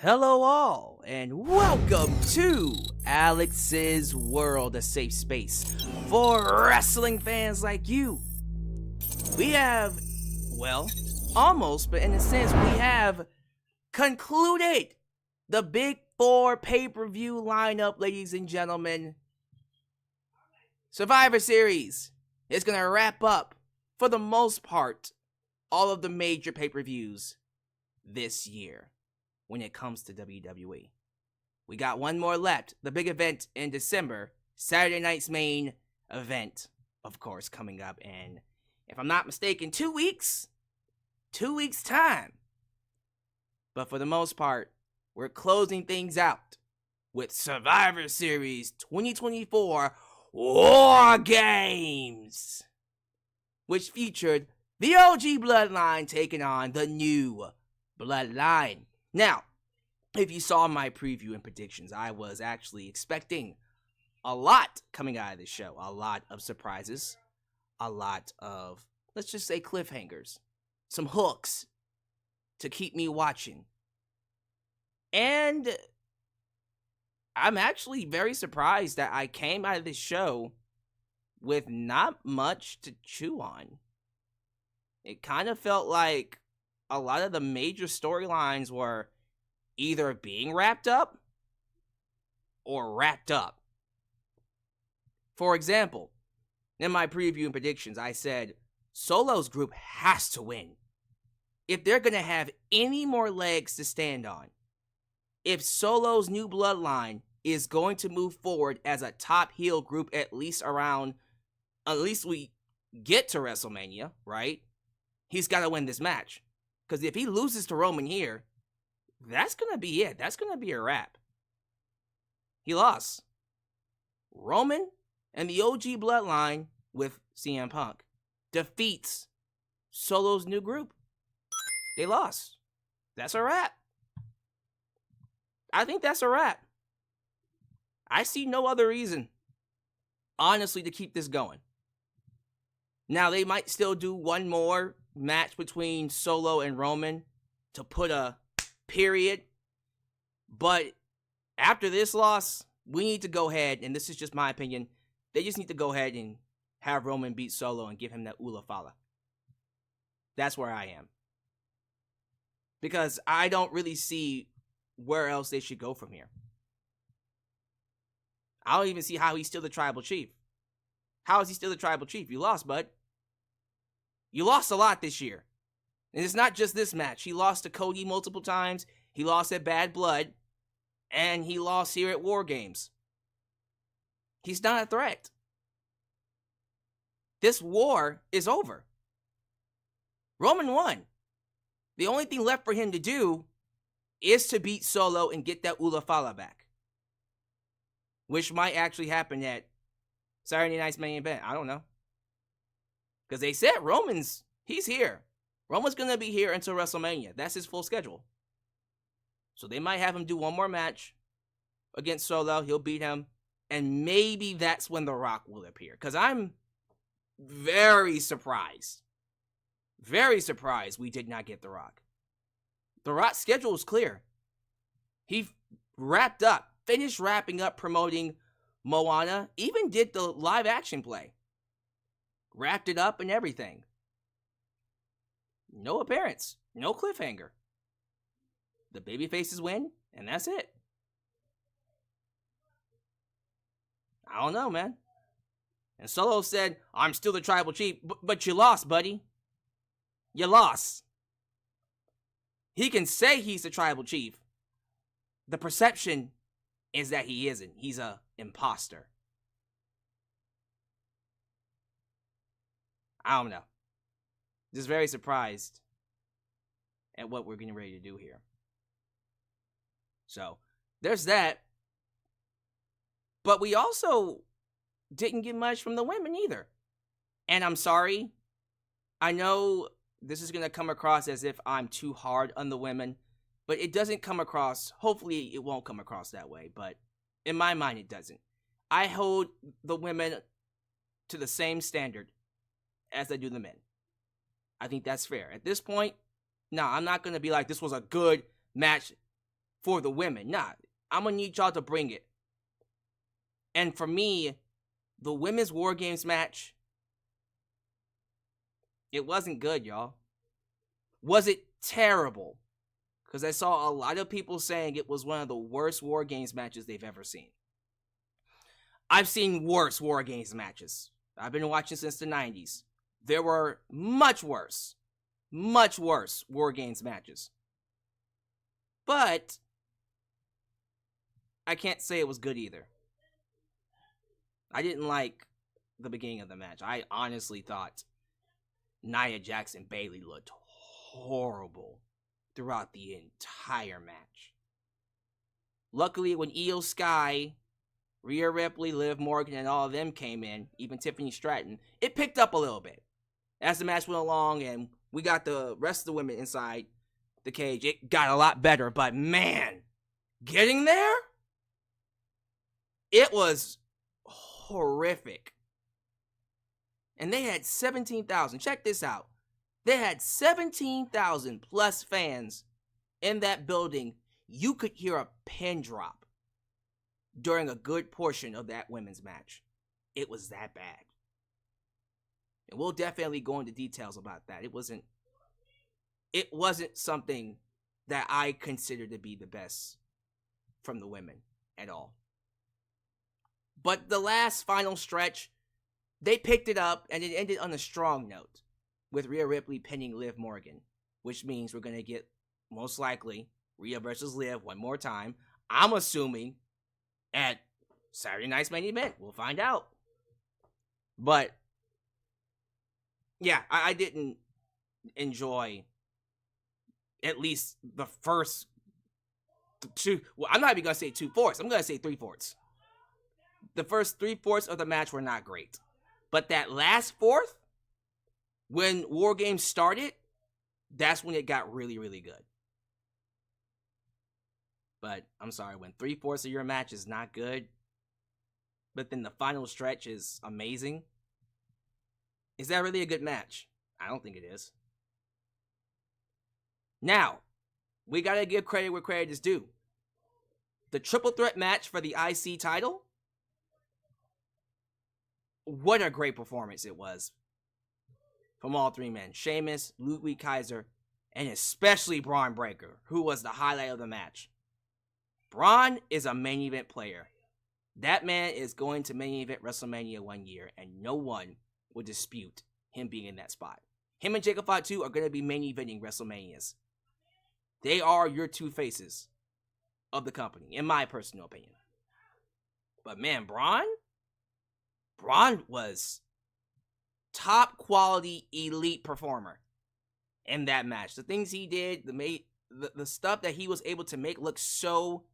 Hello all, and welcome to Alyx's World, a safe space for wrestling fans like you. We have, well, almost, but in a sense, we have concluded the Big Four pay-per-view lineup, ladies and gentlemen. Survivor Series is going to wrap up, for the most part, all of the major pay-per-views this year. When it comes to WWE, we got one more left, the big event in December, Saturday night's main event, of course, coming up in, if I'm not mistaken, 2 weeks time. But for the most part, we're closing things out with Survivor Series 2024 WarGames, which featured the OG Bloodline taking on the new Bloodline. Now, if you saw my preview and predictions, I was actually expecting a lot coming out of this show. A lot of surprises. A lot of, let's just say, cliffhangers. Some hooks to keep me watching. And I'm actually very surprised that I came out of this show with not much to chew on. It kind of felt like a lot of the major storylines were either being wrapped up or wrapped up. For example, in my preview and predictions, I said Solo's group has to win if they're going to have any more legs to stand on. If Solo's new bloodline is going to move forward as a top heel group, at least we get to WrestleMania, right? He's got to win this match. Because if he loses to Roman here, that's going to be it. That's going to be a wrap. He lost. Roman and the OG Bloodline with CM Punk defeats Solo's new group. They lost. That's a wrap. I think that's a wrap. I see no other reason, honestly, to keep this going. Now, they might still do one more match between Solo and Roman to put a period, but after this loss, we need to go ahead, and this is just my opinion, they just need to go ahead and have Roman beat Solo and give him that Ula Fala. That's where I am. Because I don't really see where else they should go from here. I don't even see how he's still the tribal chief. How is he still the tribal chief? You lost, bud. You lost a lot this year. And it's not just this match. He lost to Cody multiple times. He lost at Bad Blood. And he lost here at WarGames. He's not a threat. This war is over. Roman won. The only thing left for him to do is to beat Solo and get that Ula Fala back. Which might actually happen at Saturday night's main event. I don't know. Because they said he's here. Roman's going to be here until WrestleMania. That's his full schedule. So they might have him do one more match against Solo. He'll beat him. And maybe that's when The Rock will appear. Because I'm very surprised. Very surprised we did not get The Rock. The Rock's schedule is clear. He finished wrapping up promoting Moana. Even did the live action play. Wrapped it up and everything. No appearance. No cliffhanger. The babyfaces win, and that's it. I don't know, man. And Solo said, I'm still the tribal chief, but you lost, buddy. You lost. He can say he's the tribal chief. The perception is that he isn't. He's a imposter. I don't know. Just very surprised at what we're getting ready to do here. So, there's that. But we also didn't get much from the women either. And I'm sorry. I know this is going to come across as if I'm too hard on the women. But it doesn't come across, hopefully it won't come across that way. But in my mind, it doesn't. I hold the women to the same standard as I do the men. I think that's fair. At this point, no, I'm not going to be like, this was a good match for the women. Nah, I'm gonna need y'all to bring it. And for me, the women's WarGames match, it wasn't good, y'all. Was it terrible? Because I saw a lot of people saying it was one of the worst WarGames matches they've ever seen. I've seen worse WarGames matches. I've been watching since the 90s. There were much worse WarGames matches. But I can't say it was good either. I didn't like the beginning of the match. I honestly thought Nia Jax and Bayley looked horrible throughout the entire match. Luckily, when Io Sky, Rhea Ripley, Liv Morgan, and all of them came in, even Tiffany Stratton, it picked up a little bit. As the match went along and we got the rest of the women inside the cage, it got a lot better. But man, getting there, it was horrific. And they had 17,000. Check this out. They had 17,000 plus fans in that building. You could hear a pin drop during a good portion of that women's match. It was that bad. And we'll definitely go into details about that. It wasn't something that I consider to be the best from the women at all. But the last final stretch, they picked it up and it ended on a strong note with Rhea Ripley pinning Liv Morgan, which means we're going to get, most likely, Rhea versus Liv one more time. I'm assuming at Saturday night's main event. We'll find out. But yeah, I didn't enjoy at least the first two. Well, I'm not even going to say 2/4. I'm going to say 3/4. The first 3/4 of the match were not great. But that last fourth, when WarGames started, that's when it got really, really good. But I'm sorry, when 3/4 of your match is not good, but then the final stretch is amazing, is that really a good match? I don't think it is. Now, we gotta give credit where credit is due. The triple threat match for the IC title, what a great performance it was from all three men. Sheamus, Ludwig Kaiser, and especially Braun Breaker, who was the highlight of the match. Braun is a main event player. That man is going to main event WrestleMania one year, and no one will dispute him being in that spot. Him and Jacob Fatu are going to be main eventing WrestleManias. They are your two faces of the company, in my personal opinion. But man, Braun was top quality elite performer in that match. The things he did, the stuff that he was able to make look so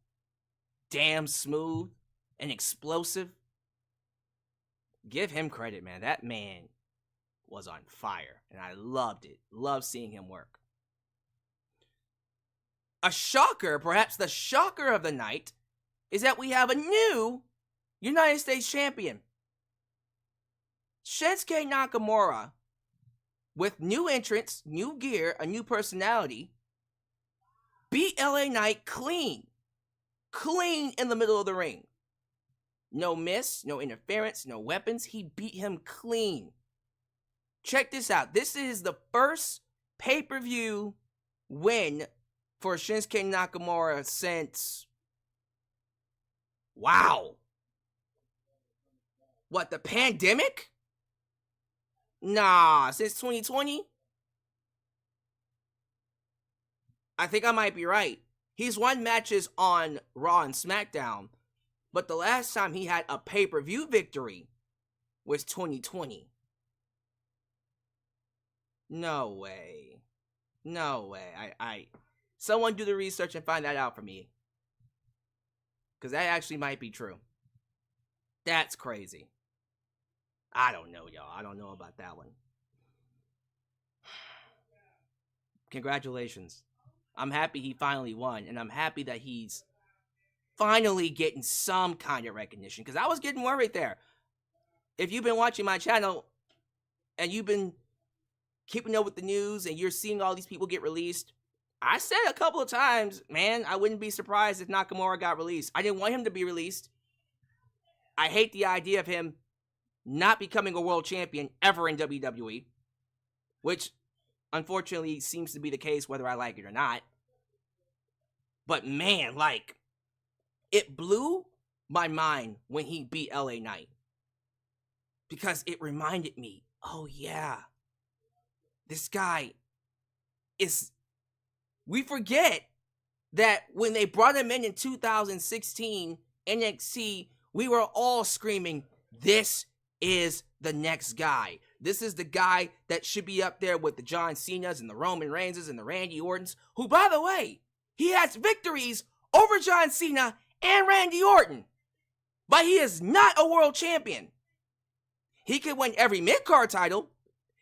damn smooth and explosive. Give him credit, man. That man was on fire, and I loved it. Loved seeing him work. A shocker, perhaps the shocker of the night, is that we have a new United States champion. Shinsuke Nakamura, with new entrants, new gear, a new personality, beat LA Knight clean. Clean in the middle of the ring. No miss, no interference, no weapons. He beat him clean. Check this out. This is the first pay-per-view win for Shinsuke Nakamura since... Wow. What, the pandemic? Nah, since 2020? I think I might be right. He's won matches on Raw and SmackDown, but the last time he had a pay-per-view victory was 2020. No way. No way. Someone do the research and find that out for me. Because that actually might be true. That's crazy. I don't know, y'all. I don't know about that one. Congratulations. I'm happy he finally won, and I'm happy that he's finally getting some kind of recognition, because I was getting worried there. If you've been watching my channel, and you've been keeping up with the news, and you're seeing all these people get released, I said a couple of times, man, I wouldn't be surprised if Nakamura got released. I didn't want him to be released. I hate the idea of him not becoming a world champion ever in WWE, which unfortunately seems to be the case whether I like it or not. But man, like, it blew my mind when he beat LA Knight. Because it reminded me, oh yeah, this guy is... We forget that when they brought him in 2016, NXT, we were all screaming, this is the next guy. This is the guy that should be up there with the John Cena's and the Roman Reigns' and the Randy Ortons, who, by the way, he has victories over John Cena and Randy Orton. But he is not a world champion. He can win every mid-card title.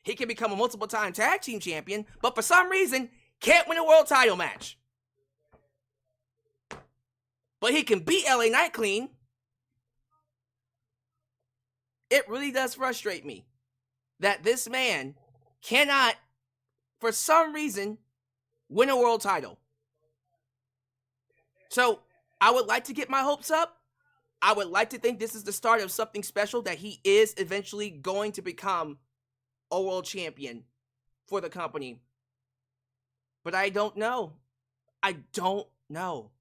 He can become a multiple-time tag team champion, but for some reason, can't win a world title match. But he can beat LA Knight clean. It really does frustrate me that this man cannot, for some reason, win a world title. So, I would like to get my hopes up. I would like to think this is the start of something special, that he is eventually going to become a world champion for the company. But I don't know. I don't know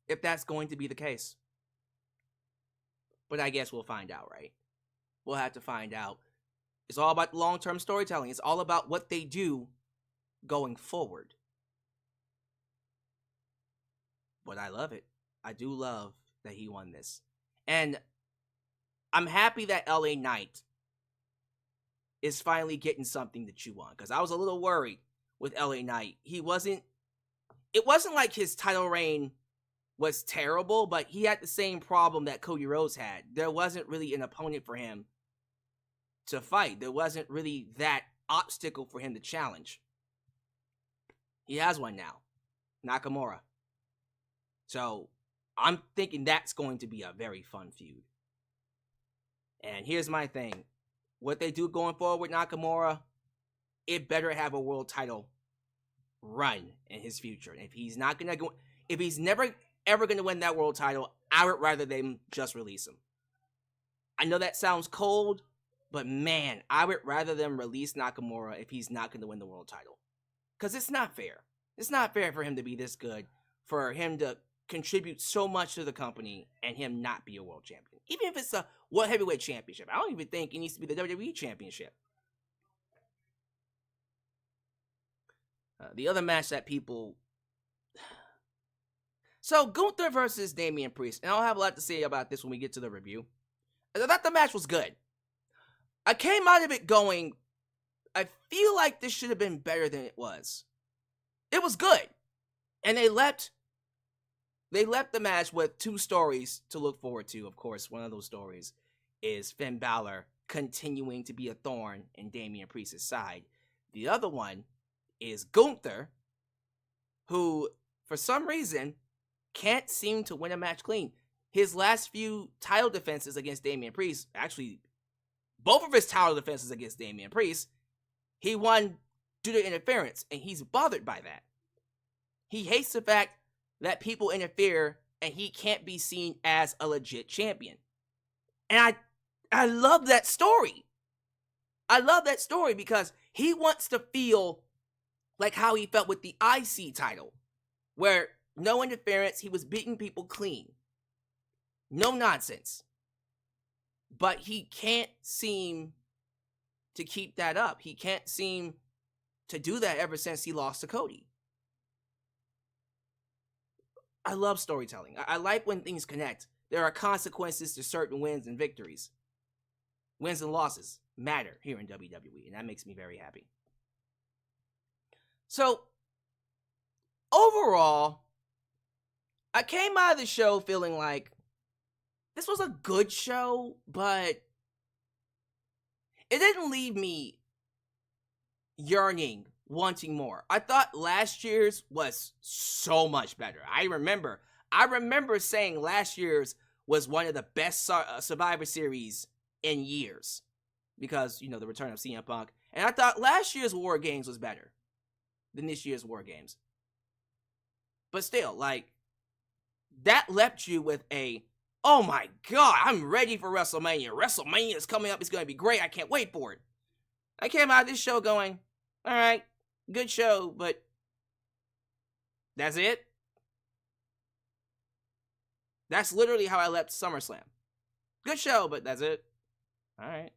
if that's going to be the case. But I guess we'll find out, right? We'll have to find out. It's all about long-term storytelling. It's all about what they do going forward. But I love it. I do love that he won this. And I'm happy that LA Knight is finally getting something to chew on. Because I was a little worried with LA Knight. It wasn't like his title reign was terrible, but he had the same problem that Cody Rhodes had. There wasn't really an opponent for him to fight. There wasn't really that obstacle for him to challenge. He has one now. Nakamura. So, I'm thinking that's going to be a very fun feud. And here's my thing. What they do going forward with Nakamura, it better have a world title run in his future. And if he's never ever gonna win that world title, I would rather them just release him. I know that sounds cold, but man, I would rather them release Nakamura if he's not gonna win the world title. Because it's not fair. It's not fair for him to be this good, for him to contribute so much to the company and him not be a world champion. Even if it's a World Heavyweight Championship. I don't even think it needs to be the WWE Championship. The other match that people... So, Gunther versus Damian Priest. And I'll have a lot to say about this when we get to the review. I thought the match was good. I came out of it going, I feel like this should have been better than it was. It was good. And they left the match with two stories to look forward to. Of course, one of those stories is Finn Balor continuing to be a thorn in Damian Priest's side. The other one is Gunther, who, for some reason, can't seem to win a match clean. His last few title defenses against Damian Priest, actually, both of his title defenses against Damian Priest, he won due to interference, and he's bothered by that. He hates the fact that people interfere and he can't be seen as a legit champion. And I love that story. I love that story because he wants to feel like how he felt with the IC title, where no interference, he was beating people clean. No nonsense. But he can't seem to keep that up. He can't seem to do that ever since he lost to Cody. I love storytelling. I like when things connect. There are consequences to certain wins and victories. Wins and losses matter here in WWE, and that makes me very happy. So, overall, I came out of the show feeling like this was a good show, but it didn't leave me yearning, wanting more. I thought last year's was so much better. I remember saying last year's was one of the best Survivor Series in years because, you know, the return of CM Punk. And I thought last year's WarGames was better than this year's WarGames. But still, like, that left you with a, oh my God, I'm ready for WrestleMania. WrestleMania is coming up. It's going to be great. I can't wait for it. I came out of this show going, all right, good show, but that's it. That's literally how I left SummerSlam. Good show, but that's it. All right.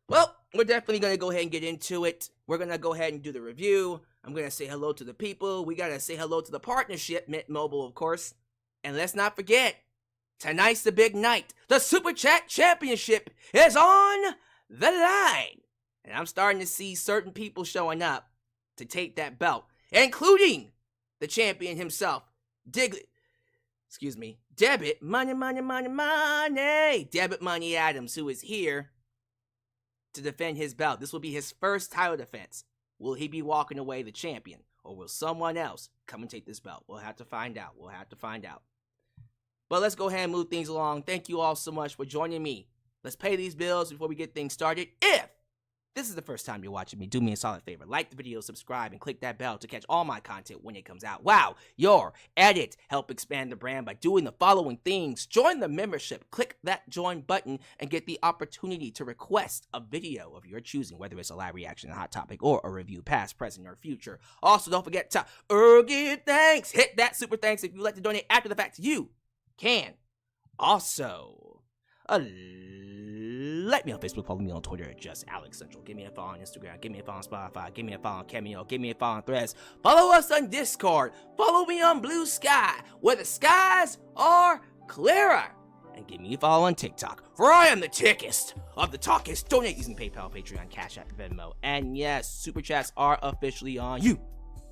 Well, we're definitely going to go ahead and get into it. We're going to go ahead and do the review. I'm going to say hello to the people. We got to say hello to the partnership, Mint Mobile, of course. And let's not forget, tonight's the big night. The Super Chat Championship is on the line. And I'm starting to see certain people showing up to take that belt, including the champion himself, Debit Money. Debit Money Adams, who is here to defend his belt. This will be his first title defense. Will he be walking away the champion, or will someone else come and take this belt? We'll have to find out. But let's go ahead and move things along. Thank you all so much for joining me. Let's pay these bills before we get things started. If this is the first time you're watching me, do me a solid favor. Like the video, subscribe, and click that bell to catch all my content when it comes out. Wow, your edit help expand the brand by doing the following things. Join the membership. Click that join button and get the opportunity to request a video of your choosing, whether it's a live reaction, a hot topic, or a review, past, present, or future. Also, don't forget to give thanks. Hit that super thanks if you'd like to donate after the fact. You can also let me on Facebook, follow me on Twitter at just Alyx Central. Give me a follow on Instagram, give me a follow on Spotify, give me a follow on Cameo, give me a follow on Threads. Follow us on Discord, follow me on Blue Sky, where the skies are clearer. And give me a follow on TikTok, for I am the tickest of the talkest. Donate using PayPal, Patreon, Cash App, Venmo. And yes, Super Chats are officially on. You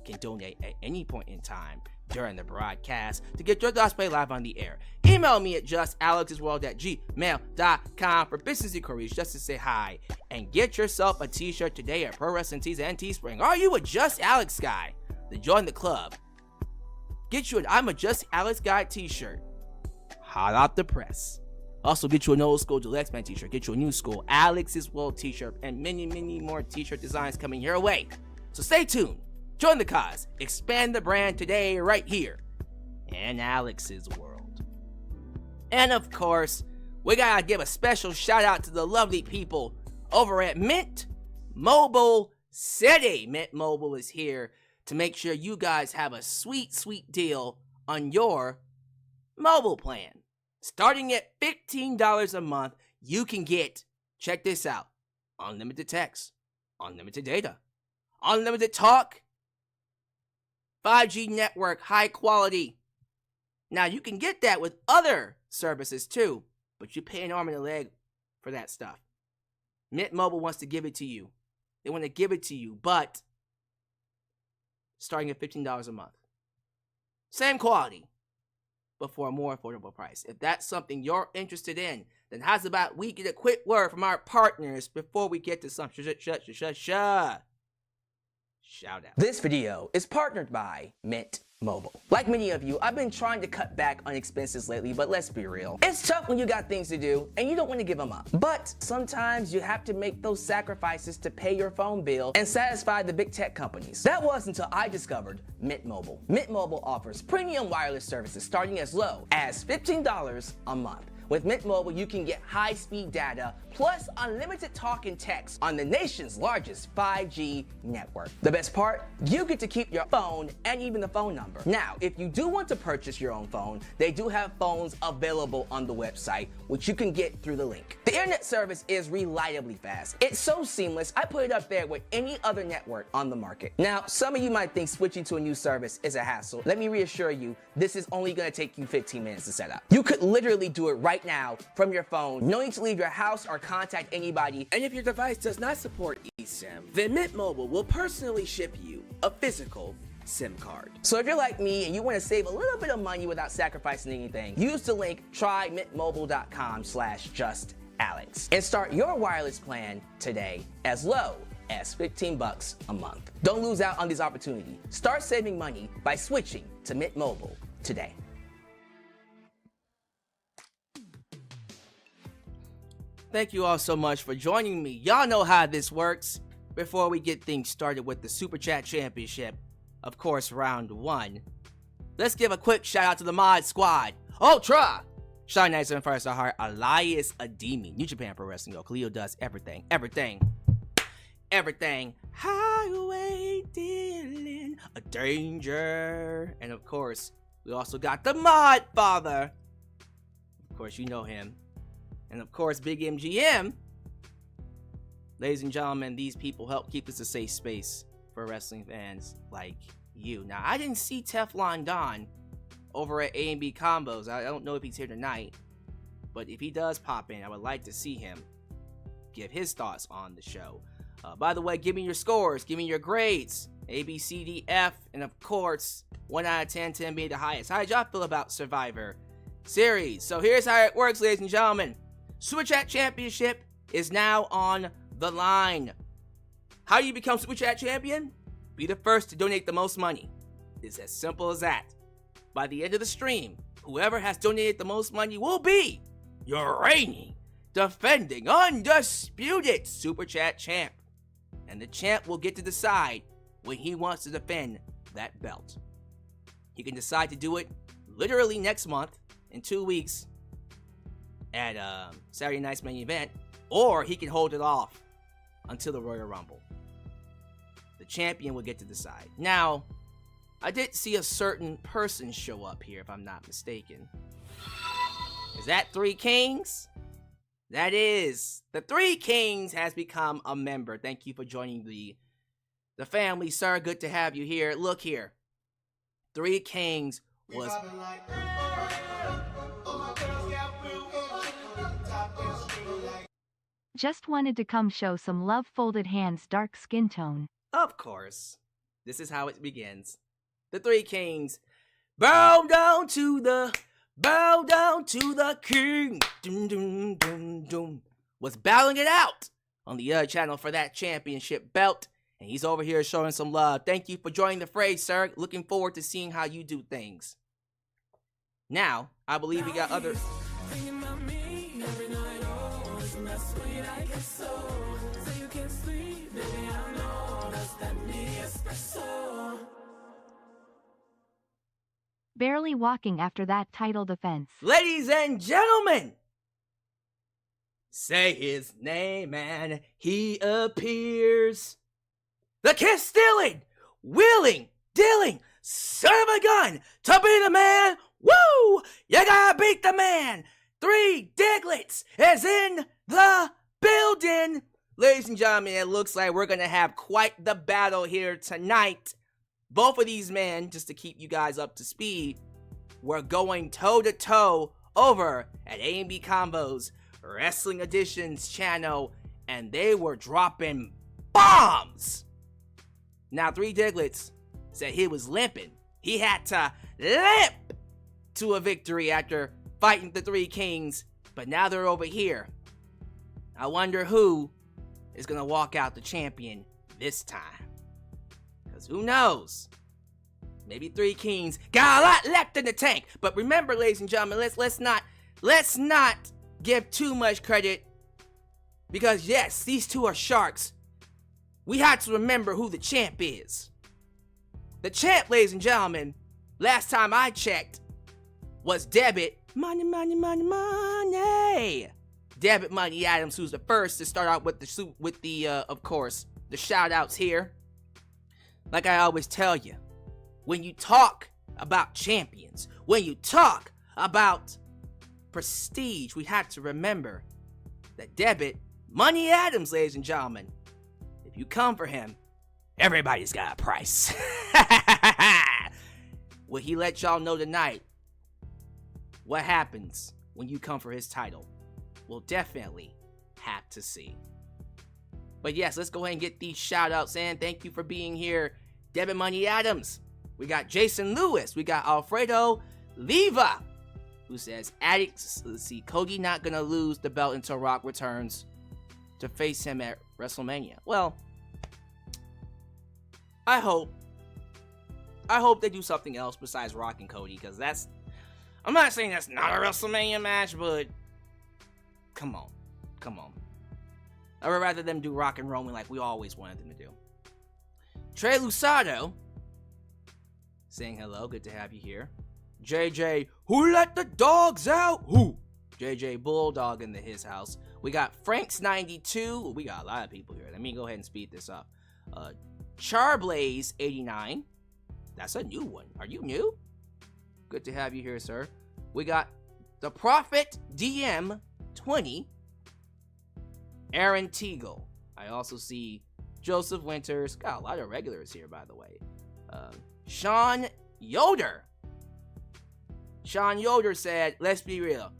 can donate at any point in time during the broadcast to get your thoughts played live on the air. Email me at justalexsworld@gmail.com for business inquiries, just to say hi. And get yourself a t-shirt today at Pro Wrestling Tees and Teespring. Are you a Just Alex guy? Then join the club. Get you an I'm a Just Alex guy t-shirt. Hot off the press. Also get you an old school Deluxe Man t-shirt. Get you a new school Alex's World t-shirt. And many, many more t-shirt designs coming your way. So stay tuned. Join the cause. Expand the brand today right here in Alex's World. And of course, we gotta give a special shout out to the lovely people over at Mint Mobile City. Mint Mobile is here to make sure you guys have a sweet, sweet deal on your mobile plan. Starting at $15 a month, you can get, check this out, unlimited text, unlimited data, unlimited talk, 5G network, high quality. Now, you can get that with other services too, but you pay an arm and a leg for that stuff. Mint Mobile wants to give it to you. They want to give it to you, but starting at $15 a month. Same quality, but for a more affordable price. If that's something you're interested in, then how's about we get a quick word from our partners before we get to some shout out. This video is partnered by Mint Mobile. Like many of you, I've been trying to cut back on expenses lately, but let's be real. It's tough when you got things to do and you don't want to give them up. But sometimes you have to make those sacrifices to pay your phone bill and satisfy the big tech companies. That was until I discovered Mint Mobile. Mint Mobile offers premium wireless services starting as low as $15 a month. With Mint Mobile, you can get high-speed data plus unlimited talk and text on the nation's largest 5G network. The best part? You get to keep your phone and even the phone number. Now, if you do want to purchase your own phone, they do have phones available on the website, which you can get through the link. The internet service is reliably fast. It's so seamless, I put it up there with any other network on the market. Now, some of you might think switching to a new service is a hassle. Let me reassure you, this is only going to take you 15 minutes to set up. You could literally do it right now from your phone, no need to leave your house or contact anybody. And if your device does not support eSIM, then Mint Mobile will personally ship you a physical SIM card. So if you're like me and you want to save a little bit of money without sacrificing anything, use the link trymintmobile.com/justalex and start your wireless plan today as low as $15 a month. Don't lose out on this opportunity. Start saving money by switching to Mint Mobile today. Thank you all so much for joining me. Y'all know how this works. Before we get things started with the Super Chat Championship, of course, round 1. Let's give a quick shout out to the Mod Squad. Ultra! Shine Nice and First Heart, Elias Ademi, New Japan Pro Wrestling. Yo, Khalil does everything. Highway dealing a danger. And of course, we also got the Mod Father. Of course, you know him. And of course, Big MGM. Ladies and gentlemen, these people help keep this a safe space for wrestling fans like you. Now, I didn't see Teflon Don over at A&B Combos. I don't know if he's here tonight, but if he does pop in, I would like to see him give his thoughts on the show. By the way, give me your scores, give me your grades, A, B, C, D, F, and of course, 1 out of 10, 10 being the highest. How did y'all feel about Survivor Series? So here's how it works, ladies and gentlemen. Super Chat Championship is now on the line. How do you become Super Chat Champion? Be the first to donate the most money. It's as simple as that. By the end of the stream, whoever has donated the most money will be your reigning, defending, undisputed Super Chat champ. And the champ will get to decide when he wants to defend that belt. He can decide to do it literally next month, in 2 weeks, at Saturday night's main event, or he can hold it off until the Royal Rumble. The champion will get to decide. Now, I did see a certain person show up here, if I'm not mistaken. Is that Three Kings? That is. The Three Kings has become a member. Thank you for joining the family, sir. Good to have you here. Look here. Three Kings was... Just wanted to come show some love. Folded hands, dark skin tone. Of course. This is how it begins. The Three Kings bow down to the king. Dum, dum, dum, dum. Was battling it out on the other channel for that championship belt. And he's over here showing some love. Thank you for joining the fray, sir. Looking forward to seeing how you do things. Now, I believe we got other... Barely walking after that title defense. Ladies and gentlemen, say his name and he appears. The kiss stealing, wheeling, dealing, son of a gun to be the man. Woo! You gotta beat the man. Three Diglets is in the building. Ladies and gentlemen, it looks like we're gonna have quite the battle here tonight. Both of these men, just to keep you guys up to speed, were going toe-to-toe over at A&B Combos Wrestling Editions channel, and they were dropping bombs. Now, Three Diglets said he was limping. He had to limp to a victory after fighting the Three Kings, but now they're over here. I wonder who is going to walk out the champion this time. Who knows? Maybe Three Kings got a lot left in the tank. But remember, ladies and gentlemen, let's not give too much credit. Because yes, these two are sharks. We have to remember who the champ is. The champ, ladies and gentlemen, last time I checked, was Debit Money, Money, Money, Money. Debit Money Adams, who's the first to start out with the of course, the shout outs here. Like I always tell you, when you talk about champions, when you talk about prestige, we have to remember that Debit Money Adams, ladies and gentlemen, if you come for him, everybody's got a price. Will he let y'all know tonight what happens when you come for his title? We'll definitely have to see. But yes, let's go ahead and get these shout outs in. Thank you for being here, Devin Money Adams. We got Jason Lewis. We got Alfredo Leva, who says, Alyx, let's see, Cody not gonna lose the belt until Rock returns to face him at WrestleMania. Well, I hope they do something else besides Rock and Cody, because I'm not saying that's not a WrestleMania match, but come on. I would rather them do Rock and Roman like we always wanted them to do. Trey Lusado saying hello. Good to have you here. JJ, who let the dogs out? Who? JJ Bulldog in his house. We got Franks92. We got a lot of people here. Let me go ahead and speed this up. Charblaze89. That's a new one. Are you new? Good to have you here, sir. We got the Prophet DM20. Aaron Teagle. I also see Joseph Winters. Got a lot of regulars here, by the way. Sean Yoder. Sean Yoder said, let's be real.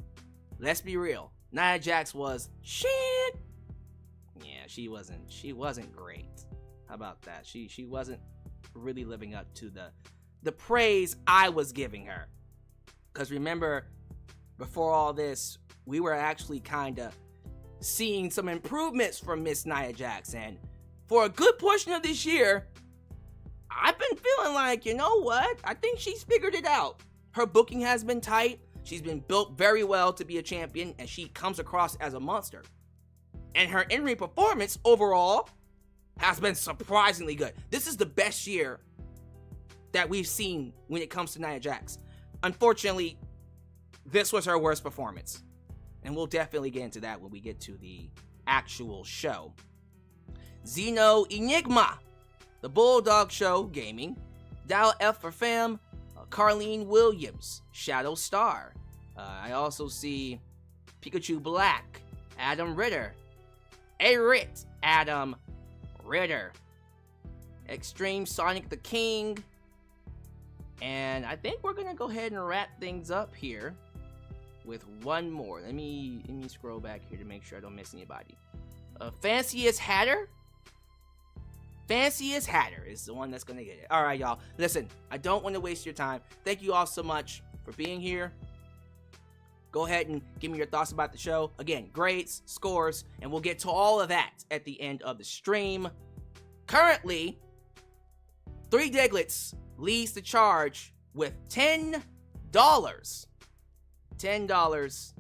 Let's be real. Nia Jax was shit. Yeah, she wasn't great. How about that? She wasn't really living up to the praise I was giving her. Because remember, before all this, we were actually kind of seeing some improvements from Miss Nia Jax. And for a good portion of this year, I've been feeling like, you know what? I think she's figured it out. Her booking has been tight. She's been built very well to be a champion, and she comes across as a monster. And her in-ring performance overall has been surprisingly good. This is the best year that we've seen when it comes to Nia Jax. Unfortunately, this was her worst performance. And we'll definitely get into that when we get to the actual show. Zeno Enigma, the Bulldog Show Gaming, Dow F for Fam, Carlene Williams, Shadow Star. I also see Pikachu Black, Adam Ritter, Arit, Adam Ritter, Extreme Sonic the King, and I think we're gonna go ahead and wrap things up here with one more. Let me scroll back here to make sure I don't miss anybody. Fanciest Hatter. Fanciest Hatter is the one that's gonna get it. All right, y'all. Listen, I don't want to waste your time. Thank you all so much for being here. Go ahead and give me your thoughts about the show. Again, grades, scores, and we'll get to all of that at the end of the stream. Currently, 3 Diglets leads the charge with $10. $10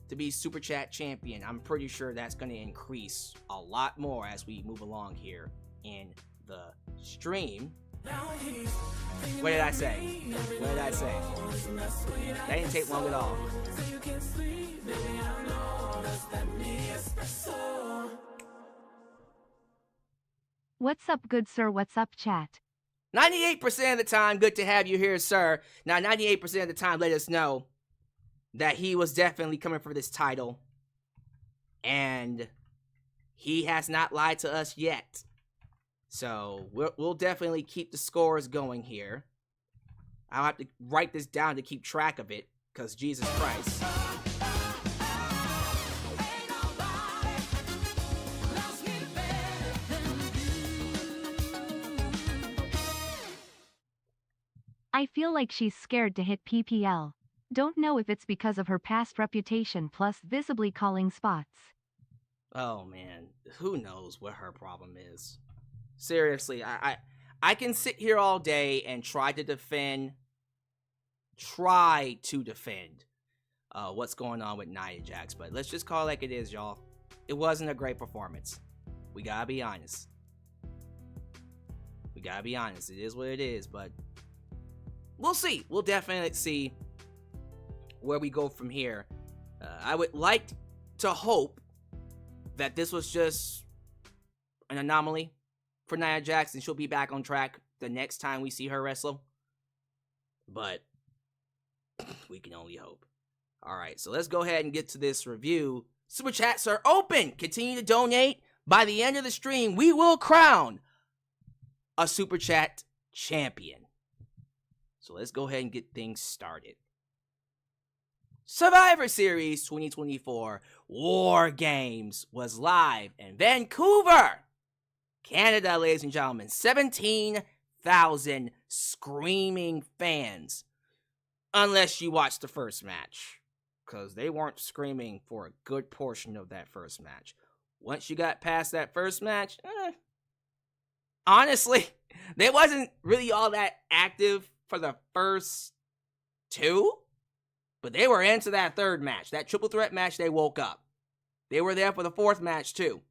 to be Super Chat champion. I'm pretty sure that's going to increase a lot more as we move along here in the stream. What did I say? What did I say? That didn't take long at all. What's up, good sir? What's up, chat? 98% of the time, good to have you here, sir. Now, 98% of the time, let us know that he was definitely coming for this title. And he has not lied to us yet. So, we'll definitely keep the scores going here. I'll have to write this down to keep track of it, because Jesus Christ. I feel like she's scared to hit PPL. Don't know if it's because of her past reputation plus visibly calling spots. Oh man, who knows what her problem is. Seriously, I can sit here all day and try to defend what's going on with Nia Jax, but let's just call it like it is, y'all. It wasn't a great performance. We gotta be honest. We gotta be honest. It is what it is, but we'll see. We'll definitely see where we go from here. I would like to hope that this was just an anomaly for Nia Jax and she'll be back on track the next time we see her wrestle. But we can only hope. Alright, so let's go ahead and get to this review. Super chats are open. Continue to donate. By the end of the stream, we will crown a Super Chat champion. So let's go ahead and get things started. Survivor Series 2024 WarGames was live in Vancouver, Canada, ladies and gentlemen. 17,000 screaming fans. Unless you watched the first match, because they weren't screaming for a good portion of that first match. Once you got past that first match, honestly, they wasn't really all that active for the first 2. But they were into that third match. That triple threat match, they woke up. They were there for the 4th match, too.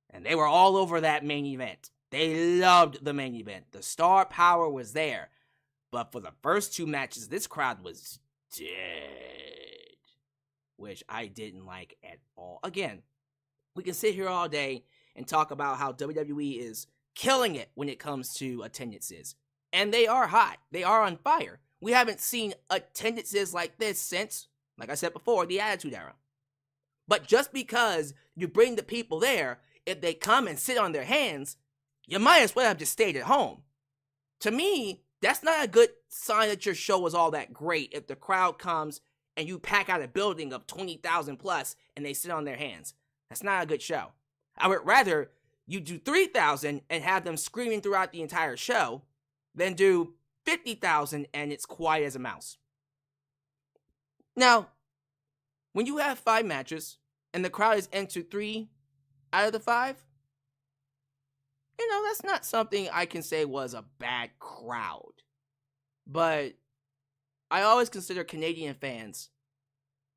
And they were all over that main event. They loved the main event. The star power was there. But for the first 2 matches, this crowd was dead, which I didn't like at all. Again, we can sit here all day and talk about how WWE is killing it when it comes to attendances. And they are hot. They are on fire. We haven't seen attendances like this since, like I said before, the Attitude Era. But just because you bring the people there, if they come and sit on their hands, you might as well have just stayed at home. To me, that's not a good sign that your show was all that great if the crowd comes and you pack out a building of 20,000 plus and they sit on their hands. That's not a good show. I would rather you do 3,000 and have them screaming throughout the entire show than do 50,000 and it's quiet as a mouse. Now, when you have 5 matches and the crowd is into 3 out of the 5, that's not something I can say was a bad crowd. But I always consider Canadian fans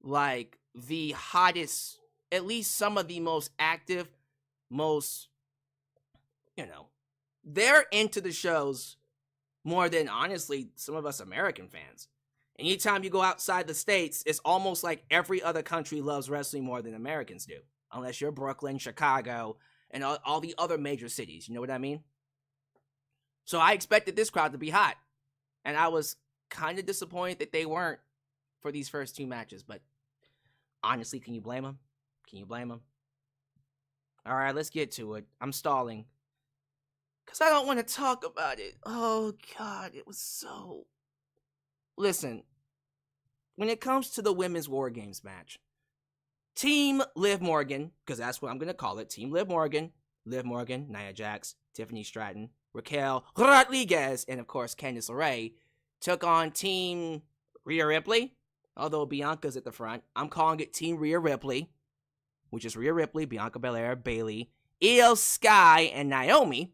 like the hottest, at least some of the most active, most, they're into the shows more than, honestly, some of us American fans. Anytime you go outside the States, it's almost like every other country loves wrestling more than Americans do. Unless you're Brooklyn, Chicago, and all the other major cities. You know what I mean? So I expected this crowd to be hot. And I was kind of disappointed that they weren't for these first 2 matches. But honestly, can you blame them? Can you blame them? All right, let's get to it. I'm stalling. Because I don't want to talk about it. Oh, God, it was so... Listen, when it comes to the women's WarGames match, Team Liv Morgan, because that's what I'm going to call it, Team Liv Morgan, Nia Jax, Tiffany Stratton, Raquel Rodriguez, and of course Candice LeRae, took on Team Rhea Ripley. Although Bianca's at the front, I'm calling it Team Rhea Ripley, which is Rhea Ripley, Bianca Belair, Bayley, Io Sky, and Naomi.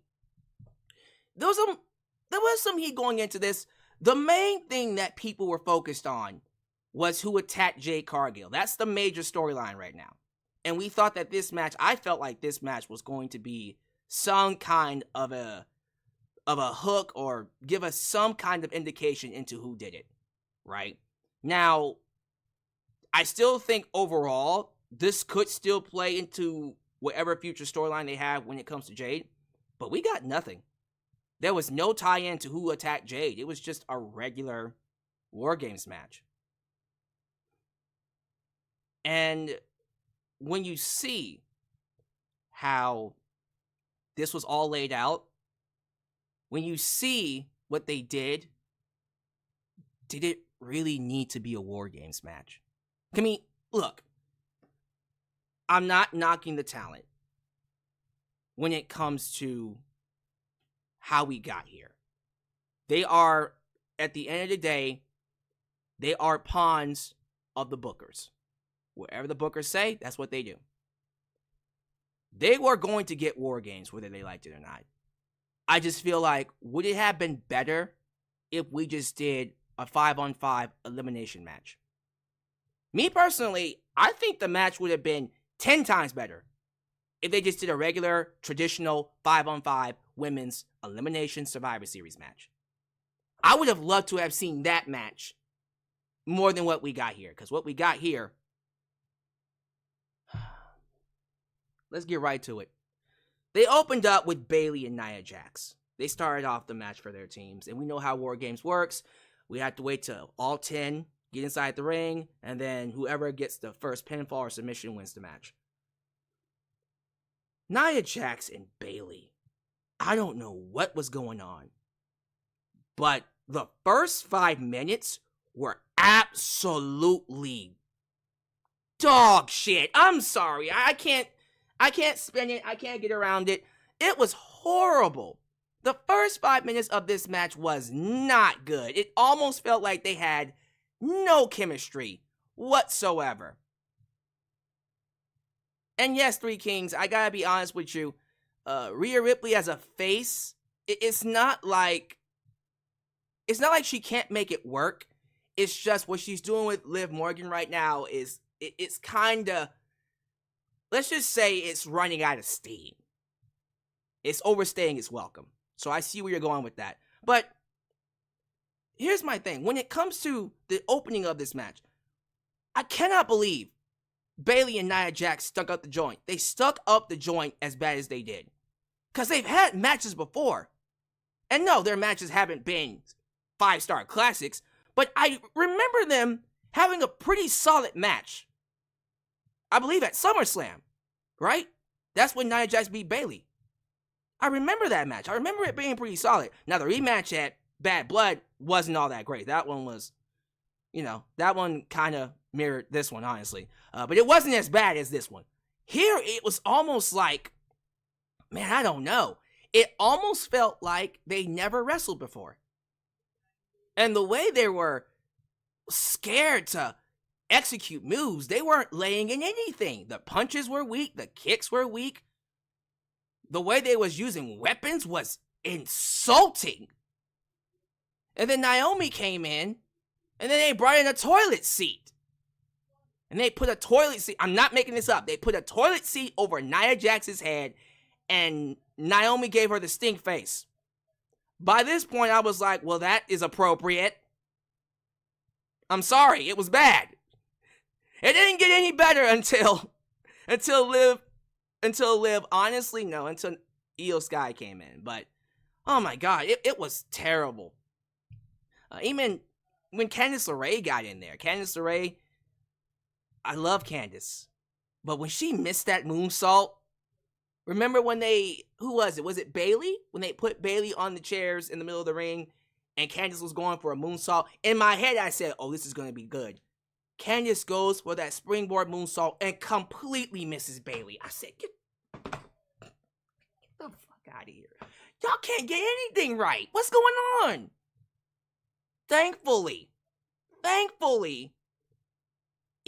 There was some heat going into this. The main thing that people were focused on was who attacked Jade Cargill. That's the major storyline right now. And we thought that this match, I felt like this match was going to be some kind of a hook or give us some kind of indication into who did it, right? Now, I still think overall, this could still play into whatever future storyline they have when it comes to Jade, but we got nothing. There was no tie-in to who attacked Jade. It was just a regular WarGames match. And when you see how this was all laid out, when you see what they did it really need to be a WarGames match? I mean, look, I'm not knocking the talent when it comes to how we got here. They are, at the end of the day, they are pawns of the bookers. Whatever the bookers say, that's what they do. They were going to get WarGames whether they liked it or not. I just feel like, would it have been better if we just did a 5-on-5 elimination match? Me personally, I think the match would have been 10 times better if they just did a regular, traditional 5-on-5 women's elimination Survivor Series match. I would have loved to have seen that match more than what we got here. Because what we got here... Let's get right to it. They opened up with Bayley and Nia Jax. They started off the match for their teams. And we know how WarGames works. We have to wait till all 10 get inside the ring. And then whoever gets the first pinfall or submission wins the match. Nia Jax and Bayley. I don't know what was going on. But the first 5 minutes were absolutely dog shit. I'm sorry. I can't spin it. I can't get around it. It was horrible. The first 5 minutes of this match was not good. It almost felt like they had no chemistry whatsoever. And yes, Three Kings, I gotta be honest with you. Rhea Ripley as a face, it's not like she can't make it work. It's just what she's doing with Liv Morgan right now is, it's kinda, let's just say it's running out of steam. It's overstaying its welcome. So I see where you're going with that. But here's my thing. When it comes to the opening of this match, I cannot believe Bayley and Nia Jax stuck up the joint. They stuck up the joint as bad as they did. Because they've had matches before. And no, their matches haven't been 5-star classics, but I remember them having a pretty solid match. I believe at SummerSlam, right? That's when Nia Jax beat Bayley. I remember that match. I remember it being pretty solid. Now, the rematch at Bad Blood wasn't all that great. That one was, that one kind of mirrored this one, honestly. But it wasn't as bad as this one. Here, it was almost like, man, I don't know. It almost felt like they never wrestled before. And the way they were scared to execute moves, they weren't laying in anything. The punches were weak. The kicks were weak. The way they was using weapons was insulting. And then Naomi came in, and then they brought in a toilet seat. And they put a toilet seat, I'm not making this up, they put a toilet seat over Nia Jax's head, and Naomi gave her the stink face. By this point, I was like, well, that is appropriate. I'm sorry, it was bad. It didn't get any better until Liv, honestly, no, until Io Sky came in. But, oh my god, it was terrible. Even when Candice LeRae got in there, Candice LeRae, I love Candice. But when she missed that moonsault, remember when who was it? Was it Bayley? When they put Bayley on the chairs in the middle of the ring and Candice was going for a moonsault? In my head, I said, oh, this is going to be good. Candice goes for that springboard moonsault and completely misses Bayley. I said, get the fuck out of here. Y'all can't get anything right. What's going on? Thankfully,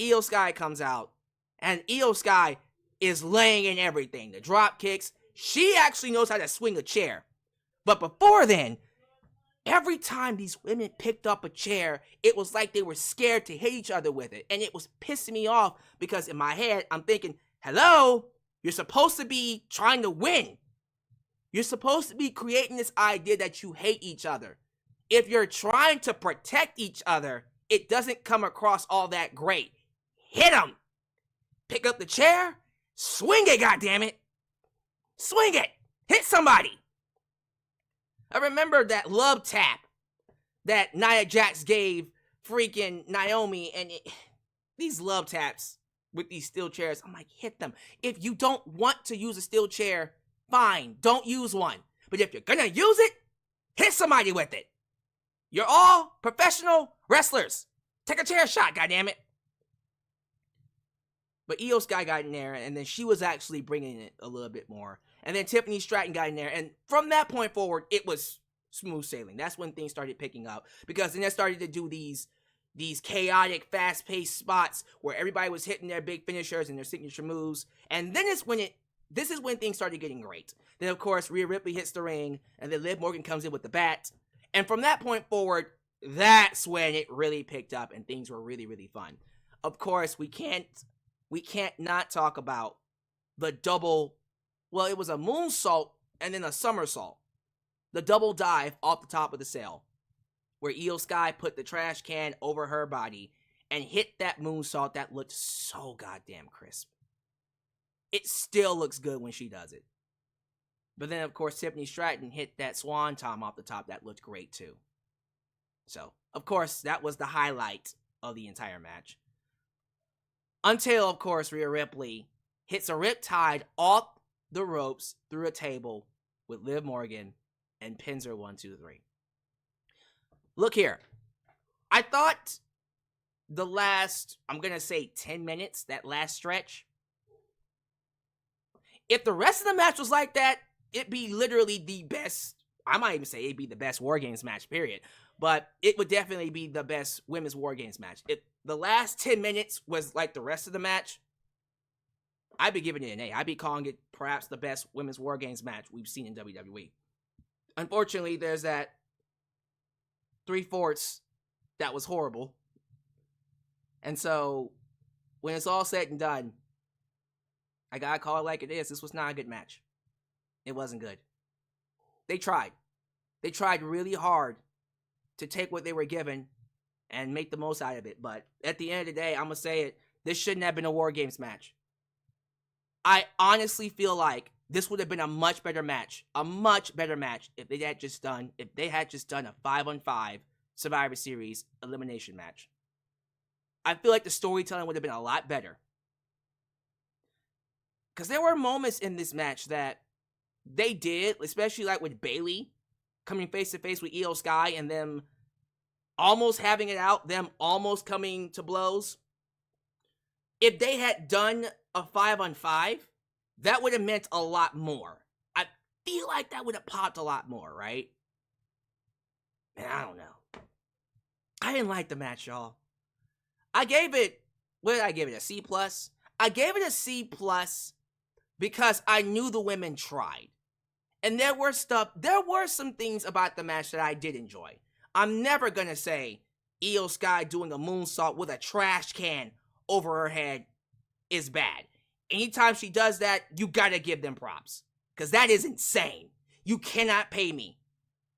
Io Sky comes out, and Io Sky is laying in everything. The drop kicks. She actually knows how to swing a chair. But before then, every time these women picked up a chair, it was like they were scared to hit each other with it. And it was pissing me off because in my head, I'm thinking, hello, you're supposed to be trying to win. You're supposed to be creating this idea that you hate each other. If you're trying to protect each other, it doesn't come across all that great. Hit them. Pick up the chair. Swing it, goddammit. Swing it. Hit somebody. I remember that love tap that Nia Jax gave freaking Naomi, and these love taps with these steel chairs, I'm like, hit them. If you don't want to use a steel chair, fine, don't use one. But if you're gonna use it, hit somebody with it. You're all professional wrestlers. Take a chair shot, goddammit. But Io Sky got in there, and then she was actually bringing it a little bit more. And then Tiffany Stratton got in there, and from that point forward, it was smooth sailing. That's when things started picking up, because then they started to do these chaotic, fast-paced spots where everybody was hitting their big finishers and their signature moves. And then this is when things started getting great. Then, of course, Rhea Ripley hits the ring, and then Liv Morgan comes in with the bat. And from that point forward, that's when it really picked up, and things were really, really fun. Of course, we can't not talk about the double. Well, it was a moonsault and then a somersault. The double dive off the top of the cell, where Io Sky put the trash can over her body and hit that moonsault that looked so goddamn crisp. It still looks good when she does it. But then, of course, Tiffany Stratton hit that swan tom off the top that looked great too. So, of course, that was the highlight of the entire match. Until, of course, Rhea Ripley hits a riptide off the ropes through a table with Liv Morgan and pins her 1, 2, 3. Look here. I thought the last, I'm going to say 10 minutes, that last stretch, if the rest of the match was like that, it'd be literally the best, I might even say it'd be the best WarGames match, period. But it would definitely be the best women's WarGames match. If the last 10 minutes was like the rest of the match, I'd be giving it an A. I'd be calling it perhaps the best women's WarGames match we've seen in WWE. Unfortunately, there's that 3/4 that was horrible. And so, when it's all said and done, I gotta call it like it is. This was not a good match. It wasn't good. They tried. They tried really hard to take what they were given and make the most out of it. But at the end of the day, I'm going to say it, this shouldn't have been a WarGames match. I honestly feel like this would have been a much better match if they had just done a 5-on-5 Survivor Series elimination match. I feel like the storytelling would have been a lot better. Because there were moments in this match that they did, especially like with Bayley coming face to face with Io Sky and them almost having it out, them almost coming to blows. If they had done a 5-on-5, that would have meant a lot more. I feel like that would have popped a lot more, right? And I don't know. I didn't like the match, y'all. I gave it, what did I give it, a C+? I gave it a C+ because I knew the women tried. And there were some things about the match that I did enjoy. I'm never gonna say Io Sky doing a moonsault with a trash can over her head is bad. Anytime she does that, you gotta give them props. Because that is insane. You cannot pay me.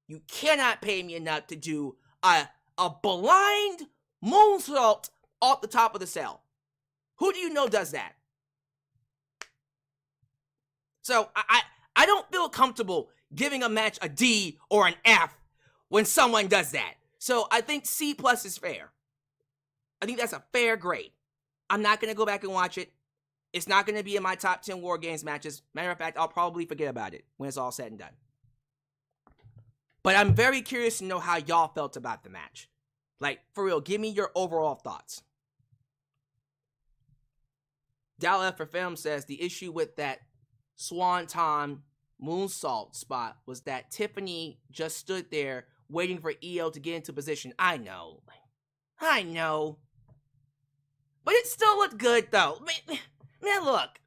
You cannot pay me enough to do a blind moonsault off the top of the cell. Who do you know does that? So I don't feel comfortable giving a match a D or an F when someone does that. So I think C+ is fair. I think that's a fair grade. I'm not going to go back and watch it. It's not going to be in my top 10 WarGames matches. Matter of fact, I'll probably forget about it when it's all said and done. But I'm very curious to know how y'all felt about the match. Like, for real, give me your overall thoughts. Dal F for Film says the issue with that Swanton moonsault spot was that Tiffany just stood there waiting for Io to get into position. I know. But it still looked good, though. Man, look.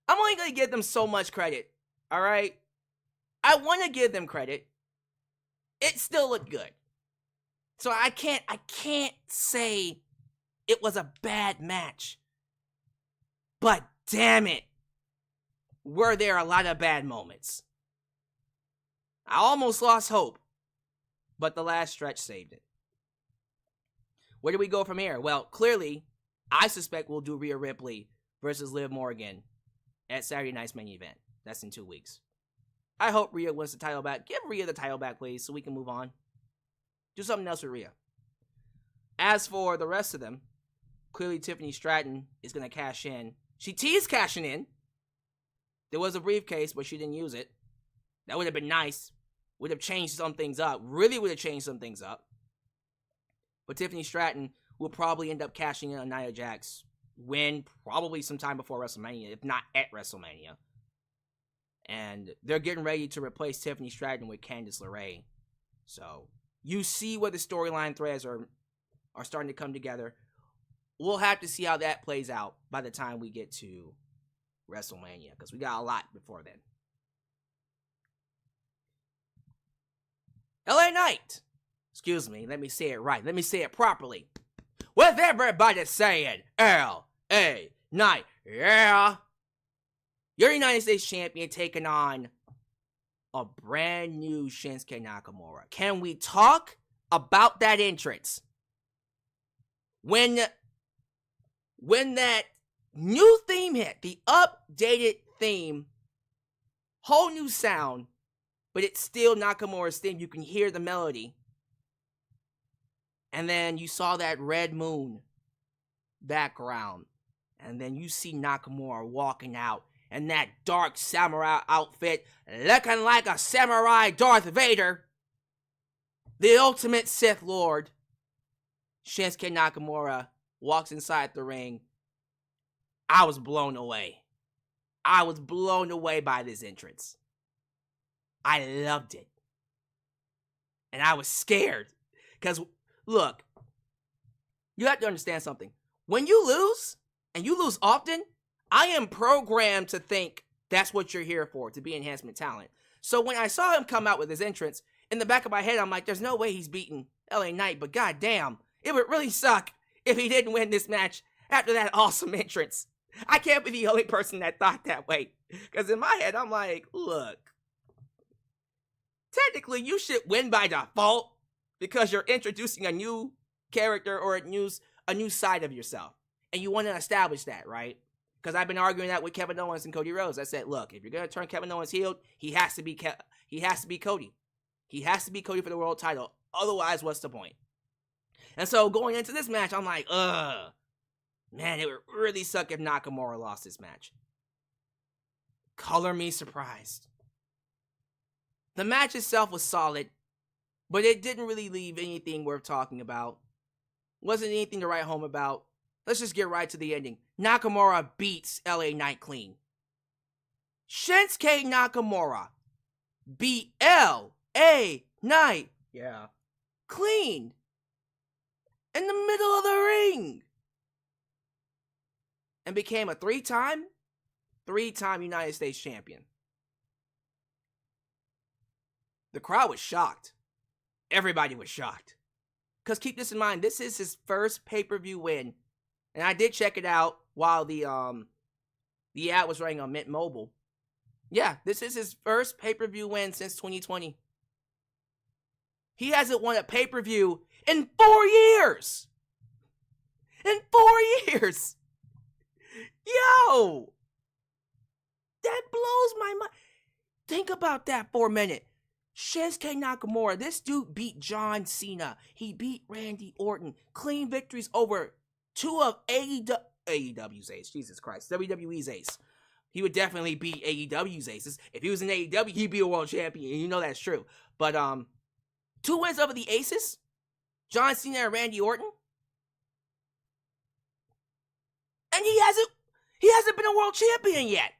I'm only going to give them so much credit. All right? I want to give them credit. It still looked good. So I can't say it was a bad match. But damn it, were there a lot of bad moments. I almost lost hope, but the last stretch saved it. Where do we go from here? Well, clearly, I suspect we'll do Rhea Ripley versus Liv Morgan at Saturday night's main event. That's in 2 weeks. I hope Rhea wins the title back. Give Rhea the title back, please, so we can move on. Do something else with Rhea. As for the rest of them, clearly Tiffany Stratton is going to cash in. She teased cashing in. There was a briefcase, but she didn't use it. That would have been nice. Would have changed some things up. Really would have changed some things up. But Tiffany Stratton will probably end up cashing in on Nia Jax win probably sometime before WrestleMania, if not at WrestleMania. And they're getting ready to replace Tiffany Stratton with Candice LeRae. So you see where the storyline threads are starting to come together. We'll have to see how that plays out by the time we get to WrestleMania, because we got a lot before then. LA Knight. Excuse me, let me say it right. Let me say it properly. With everybody saying LA Knight, yeah. You're United States Champion taking on a brand new Shinsuke Nakamura. Can we talk about that entrance? When that new theme hit, the updated theme, whole new sound, but it's still Nakamura's theme. You can hear the melody. And then you saw that red moon background. And then you see Nakamura walking out in that dark samurai outfit, looking like a samurai Darth Vader. The ultimate Sith Lord. Shinsuke Nakamura walks inside the ring. I was blown away. I was blown away by this entrance. I loved it. And I was scared. Because, look, you have to understand something. When you lose, and you lose often, I am programmed to think that's what you're here for, to be enhancement talent. So when I saw him come out with his entrance, in the back of my head, I'm like, there's no way he's beating LA Knight, but goddamn, it would really suck if he didn't win this match after that awesome entrance. I can't be the only person that thought that way. Because in my head, I'm like, look, technically you should win by default, because you're introducing a new character or a new side of yourself, and you want to establish that, right? Because I've been arguing that with Kevin Owens and Cody Rhodes. I said, look, if you're gonna turn Kevin Owens heel, he has to be Cody. He has to be Cody for the world title. Otherwise, what's the point? And so going into this match, I'm like, man, it would really suck if Nakamura lost this match. Color me surprised. The match itself was solid, but it didn't really leave anything worth talking about. Wasn't anything to write home about. Let's just get right to the ending. Nakamura beats LA Knight clean. Shinsuke Nakamura beat LA Knight clean in the middle of the ring and became a three-time United States champion. The crowd was shocked. Everybody was shocked. Because keep this in mind, this is his first pay-per-view win. And I did check it out while the ad was running on Mint Mobile. Yeah, this is his first pay-per-view win since 2020. He hasn't won a pay-per-view in 4 years. In 4 years. Yo! That blows my mind. Think about that for a minute. Shinsuke Nakamura, this dude beat John Cena. He beat Randy Orton. Clean victories over two of AEW's ace. Jesus Christ. WWE's ace. He would definitely beat AEW's aces. If he was in AEW, he'd be a world champion. You know that's true. But 2 wins over the aces. John Cena and Randy Orton. And he hasn't been a world champion yet.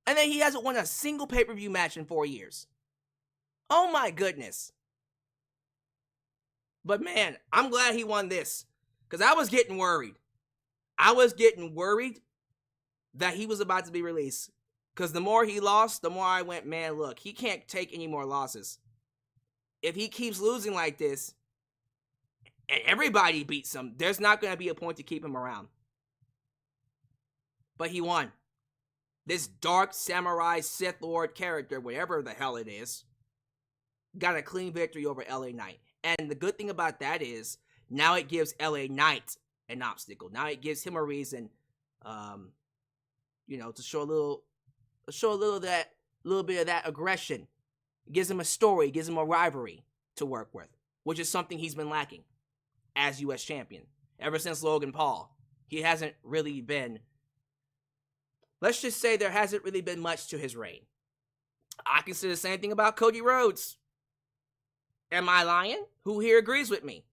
And then he hasn't won a single pay-per-view match in 4 years. Oh my goodness. But man, I'm glad he won this. Because I was getting worried. I was getting worried that he was about to be released. Because the more he lost, the more I went, man, look, he can't take any more losses. If he keeps losing like this, and everybody beats him, there's not going to be a point to keep him around. But he won. This dark samurai Sith Lord character, whatever the hell it is, got a clean victory over LA Knight. And the good thing about that is, now it gives LA Knight an obstacle. Now it gives him a reason, to show a little bit of that aggression. It gives him a story, it gives him a rivalry to work with, which is something he's been lacking as U.S. champion. Ever since Logan Paul, he hasn't really been, let's just say there hasn't really been much to his reign. I can say the same thing about Cody Rhodes. Am I lying? Who here agrees with me?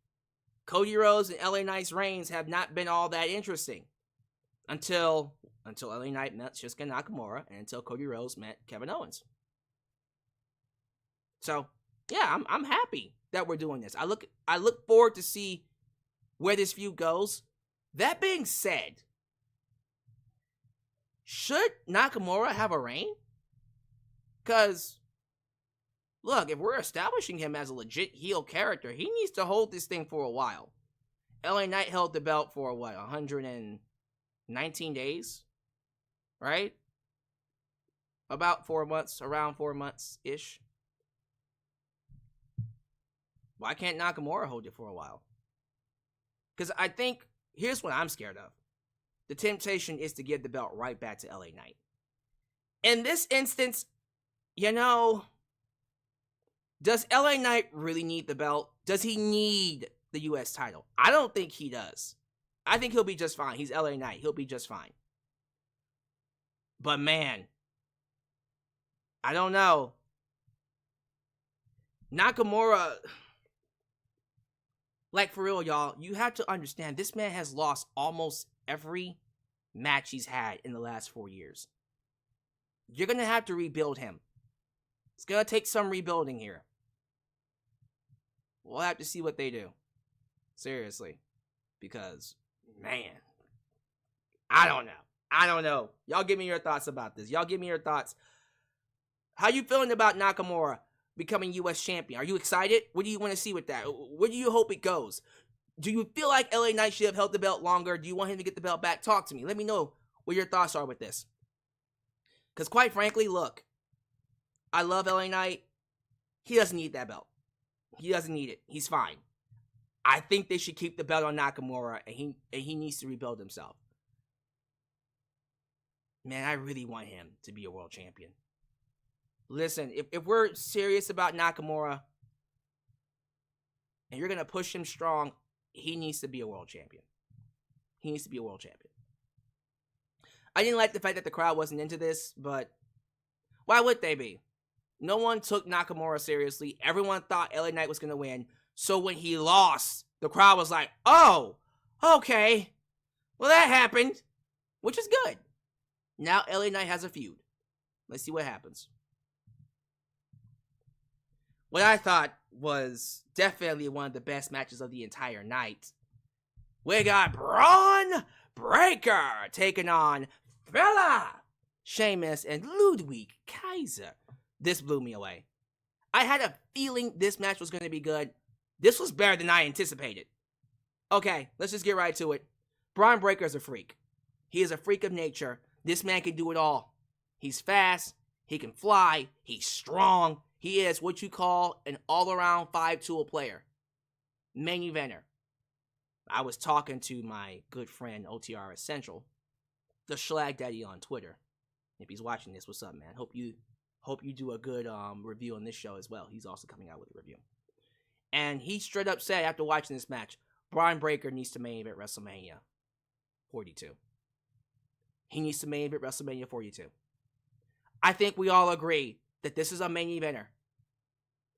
Cody Rhodes and LA Knight's reigns have not been all that interesting until LA Knight met Shinsuke Nakamura and until Cody Rhodes met Kevin Owens. So, yeah, I'm happy that we're doing this. I look forward to see where this feud goes. That being said, should Nakamura have a reign? Because, look, if we're establishing him as a legit heel character, he needs to hold this thing for a while. LA Knight held the belt for, 119 days? Right? About 4 months, around 4 months-ish. Why can't Nakamura hold it for a while? Because I think, here's what I'm scared of. The temptation is to give the belt right back to LA Knight. In this instance, does LA Knight really need the belt? Does he need the U.S. title? I don't think he does. I think he'll be just fine. He's LA Knight. He'll be just fine. But man, I don't know. Nakamura, like for real, y'all, you have to understand, this man has lost almost every match he's had in the last 4 years. You're going to have to rebuild him. It's going to take some rebuilding here. We'll have to see what they do. Seriously. Because, man, I don't know. Y'all give me your thoughts about this. Y'all give me your thoughts. How you feeling about Nakamura becoming U.S. champion? Are you excited? What do you want to see with that? Where do you hope it goes? Do you feel like LA Knight should have held the belt longer? Do you want him to get the belt back? Talk to me. Let me know what your thoughts are with this. Because quite frankly, look, I love LA Knight. He doesn't need that belt. He doesn't need it. He's fine. I think they should keep the belt on Nakamura, and he needs to rebuild himself. Man, I really want him to be a world champion. Listen, if we're serious about Nakamura, and you're going to push him strong, he needs to be a world champion. He needs to be a world champion. I didn't like the fact that the crowd wasn't into this, but why would they be? No one took Nakamura seriously. Everyone thought LA Knight was going to win. So when he lost, the crowd was like, oh, okay. Well, that happened, which is good. Now LA Knight has a feud. Let's see what happens. What I thought was definitely one of the best matches of the entire night. We got Braun Breaker taking on Fella, Sheamus, and Ludwig Kaiser. This blew me away. I had a feeling this match was going to be good. This was better than I anticipated. Okay, let's just get right to it. Braun Breaker is a freak. He is a freak of nature. This man can do it all. He's fast. He can fly. He's strong. He is what you call an all-around 5-tool player. Main eventer. I was talking to my good friend OTR Essential, the Schlag Daddy on Twitter. If he's watching this, what's up, man? Hope you do a good review on this show as well. He's also coming out with a review. And he straight up said after watching this match, Braun Breaker needs to main event WrestleMania 42. He needs to main event WrestleMania 42. I think we all agree that this is a main eventer.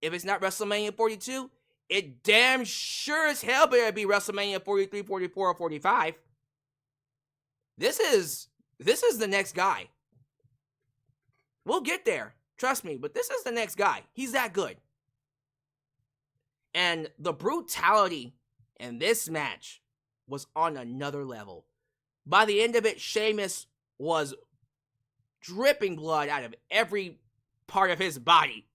If it's not WrestleMania 42, it damn sure as hell better be WrestleMania 43, 44, or 45. This is the next guy. We'll get there. Trust me, but this is the next guy. He's that good. And the brutality in this match was on another level. By the end of it, Sheamus was dripping blood out of every part of his body.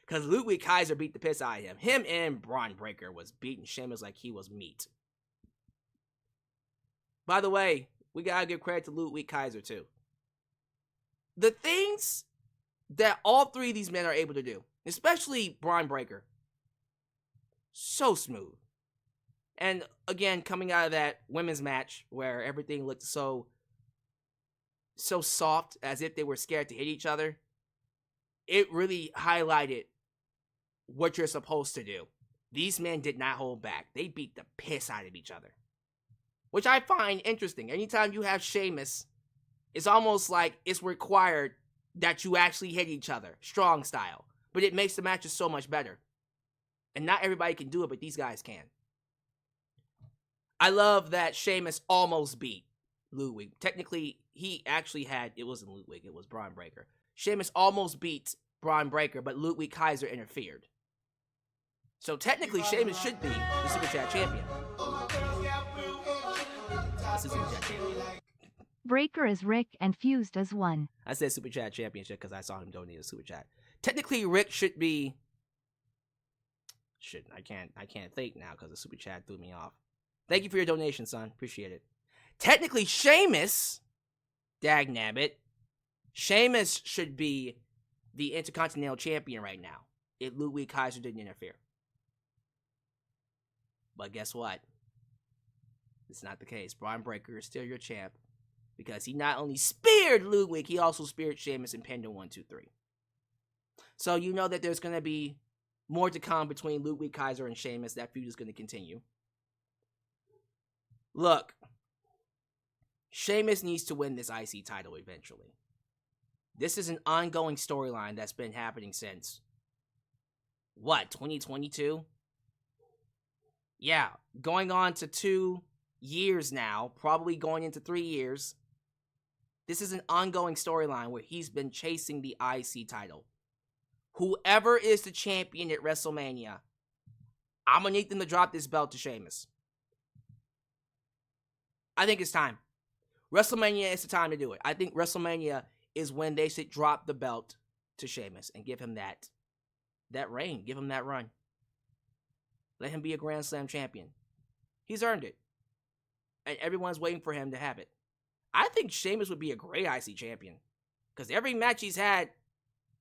Because Ludwig Kaiser beat the piss out of him. Him and Braun Breaker was beating Sheamus like he was meat. By the way, we gotta give credit to Ludwig Kaiser too. The things that all three of these men are able to do, especially Braun Breaker, so smooth. And again, coming out of that women's match where everything looked so soft, as if they were scared to hit each other, it really highlighted what you're supposed to do. These men did not hold back. They beat the piss out of each other, which I find interesting. Anytime you have Sheamus, it's almost like it's required that you actually hit each other, strong style. But it makes the matches so much better. And not everybody can do it, but these guys can. I love that Sheamus almost beat Ludwig. Technically, he actually had, it wasn't Ludwig, it was Braun Breaker. Sheamus almost beat Braun Breaker, but Ludwig Kaiser interfered. So technically, Sheamus should be the Super Chat champion. That's the Super Chat champion. Breaker is Rick and Fused as one. I said Super Chat championship because I saw him donate a Super Chat. Technically, Rick should be... I can't think now because the Super Chat threw me off. Thank you for your donation, son. Appreciate it. Technically, Sheamus, dagnabbit, Sheamus should be the Intercontinental Champion right now if Ludwig Kaiser didn't interfere. But guess what? It's not the case. Braun Breaker is still your champ because he not only speared Ludwig, he also speared Sheamus and pinned him 1, 2, 3. So you know that there's going to be more to come between Ludwig Kaiser and Sheamus. That feud is going to continue. Look, Sheamus needs to win this IC title eventually. This is an ongoing storyline that's been happening since, 2022? Yeah, going on to 2 years now, probably going into 3 years. This is an ongoing storyline where he's been chasing the IC title. Whoever is the champion at WrestleMania, I'm going to need them to drop this belt to Sheamus. I think it's time. WrestleMania is the time to do it. I think WrestleMania is when they should drop the belt to Sheamus and give him that reign. Give him that run. Let him be a Grand Slam champion. He's earned it. And everyone's waiting for him to have it. I think Sheamus would be a great IC champion. Because every match he's had,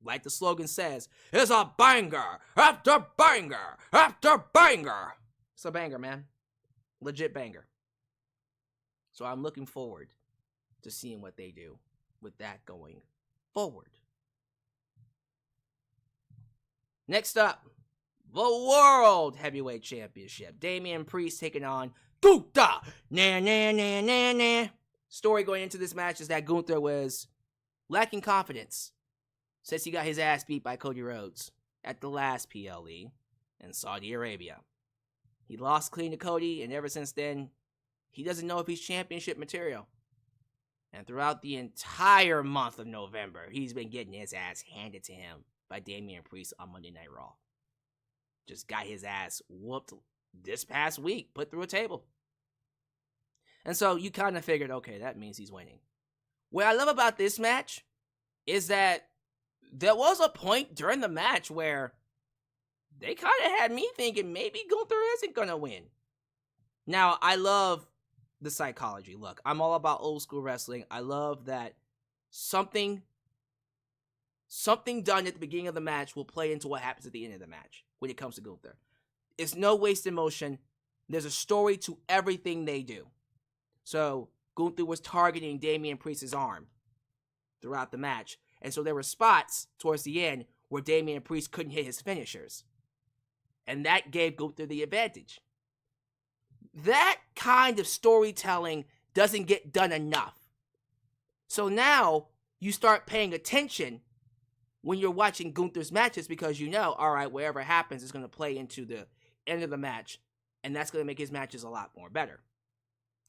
like the slogan says, is a banger after banger after banger. It's a banger, man. Legit banger. So I'm looking forward to seeing what they do with that going forward. Next up, the World Heavyweight Championship. Damian Priest taking on Gunther. Nah, nah, nah, nah, nah. Story going into this match is that Gunther was lacking confidence since he got his ass beat by Cody Rhodes at the last PLE in Saudi Arabia. He lost clean to Cody, and ever since then, he doesn't know if he's championship material. And throughout the entire month of November, he's been getting his ass handed to him by Damian Priest on Monday Night Raw. Just got his ass whooped this past week, put through a table. And so you kind of figured, okay, that means he's winning. What I love about this match is that there was a point during the match where they kind of had me thinking maybe Gunther isn't going to win. Now, I love the psychology. Look, I'm all about old school wrestling. I love that something done at the beginning of the match will play into what happens at the end of the match when it comes to Gunther. It's no wasted motion. There's a story to everything they do. So Gunther was targeting Damian Priest's arm throughout the match. And so there were spots towards the end where Damian Priest couldn't hit his finishers. And that gave Gunther the advantage. That kind of storytelling doesn't get done enough. So now you start paying attention when you're watching Gunther's matches because you know, all right, whatever happens is going to play into the end of the match. And that's going to make his matches a lot more better.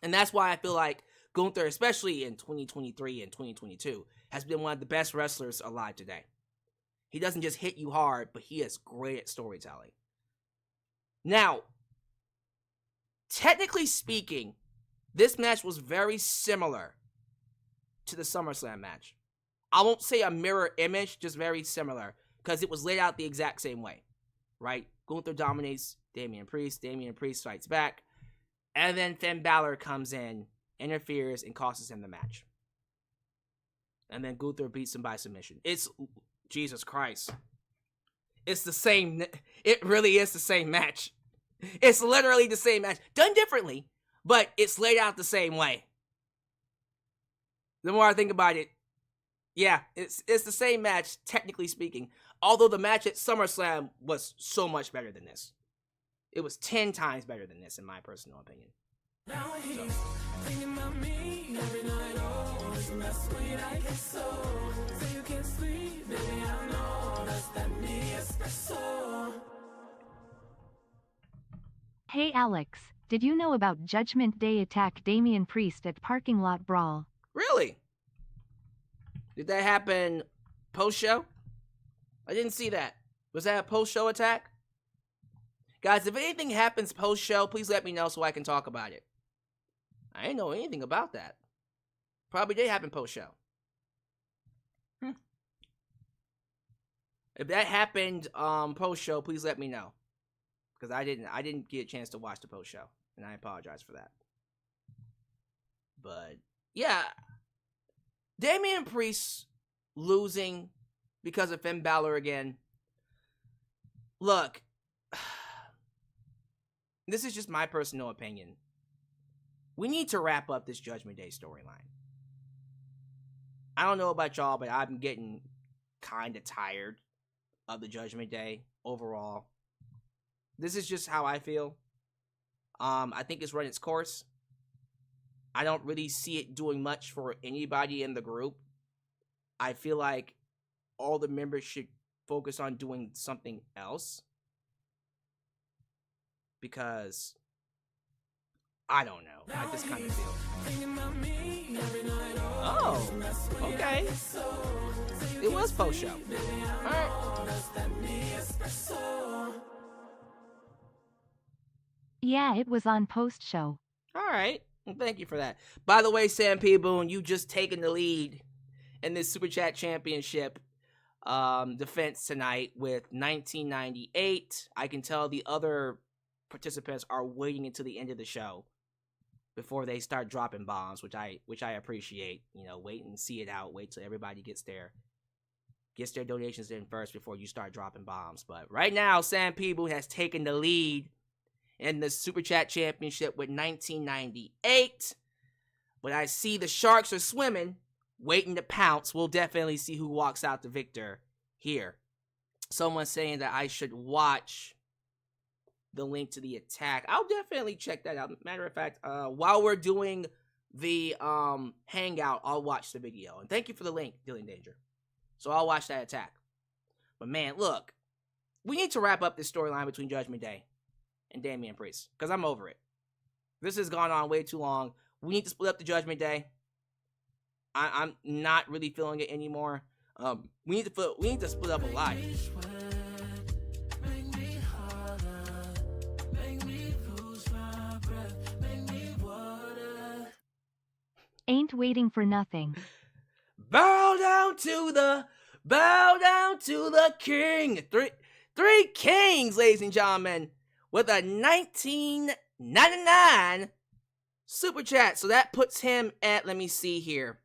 And that's why I feel like Gunther, especially in 2023 and 2022, has been one of the best wrestlers alive today. He doesn't just hit you hard, but he is great at storytelling. Now, technically speaking, this match was very similar to the SummerSlam match. I won't say a mirror image, just very similar, because it was laid out the exact same way, right? Gunther dominates Damian Priest fights back, and then Finn Balor comes in, interferes, and costs him the match. And then Gunther beats him by submission. It's, Jesus Christ. It's the same, it really is the same match. It's literally the same match, done differently, but it's laid out the same way. The more I think about it, yeah, it's the same match, technically speaking. Although the match at SummerSlam was so much better than this. It was 10 times better than this, in my personal opinion. Now he's thinking about me every night. Oh, it's the best sweet I get so you can sleep, baby. I know that's that me espresso. Hey Alyx, did you know about Judgment Day attack Damian Priest at Parking Lot Brawl? Really? Did that happen post-show? I didn't see that. Was that a post-show attack? Guys, if anything happens post-show, please let me know so I can talk about it. I didn't know anything about that. Probably did happen post-show. If that happened post-show, please let me know. Because I didn't get a chance to watch the post-show. And I apologize for that. But, yeah. Damian Priest losing because of Finn Balor again. Look. This is just my personal opinion. We need to wrap up this Judgment Day storyline. I don't know about y'all, but I'm getting kind of tired of the Judgment Day overall. This is just how I feel. I think it's run its course. I don't really see it doing much for anybody in the group. I feel like all the members should focus on doing something else. Because I don't know. I just kind of feel. Oh, okay. It was post-show. Alright. Yeah, it was on post-show. Alright. Well, thank you for that. By the way, Sam P. Boone, you just taken the lead in this Super Chat Championship defense tonight with 1998. I can tell the other participants are waiting until the end of the show before they start dropping bombs, which I appreciate. You know, wait and see it out. Wait till everybody gets their gets their donations in first before you start dropping bombs. But right now, Sam Peeble has taken the lead in the Super Chat Championship with 1998. But I see the Sharks are swimming, waiting to pounce. We'll definitely see who walks out the victor here. Someone's saying that I should watch the link to the attack. I'll definitely check that out. Matter of fact, while we're doing the Hangout, I'll watch the video. And thank you for the link, Dylan Danger. So I'll watch that attack. But man, look, we need to wrap up this storyline between Judgment Day and Damian Priest, because I'm over it. This has gone on way too long. We need to split up the Judgment Day. I'm not really feeling it anymore. We need to split up a lot. Ain't waiting for nothing. Bow down to the king. Three kings, ladies and gentlemen, with a 1999 Super Chat. So that puts him at, let me see here.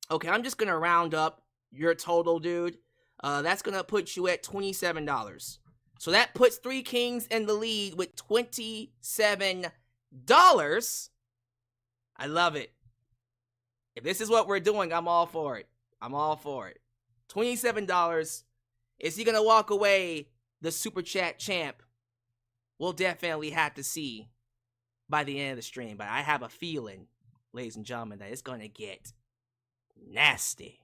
Okay, I'm just going to round up your total, dude. That's going to put you at $27. So that puts Three Kings in the lead with $27. I love it. If this is what we're doing, I'm all for it. I'm all for it. $27. Is he going to walk away the Super Chat champ? We'll definitely have to see by the end of the stream. But I have a feeling, ladies and gentlemen, that it's going to get nasty.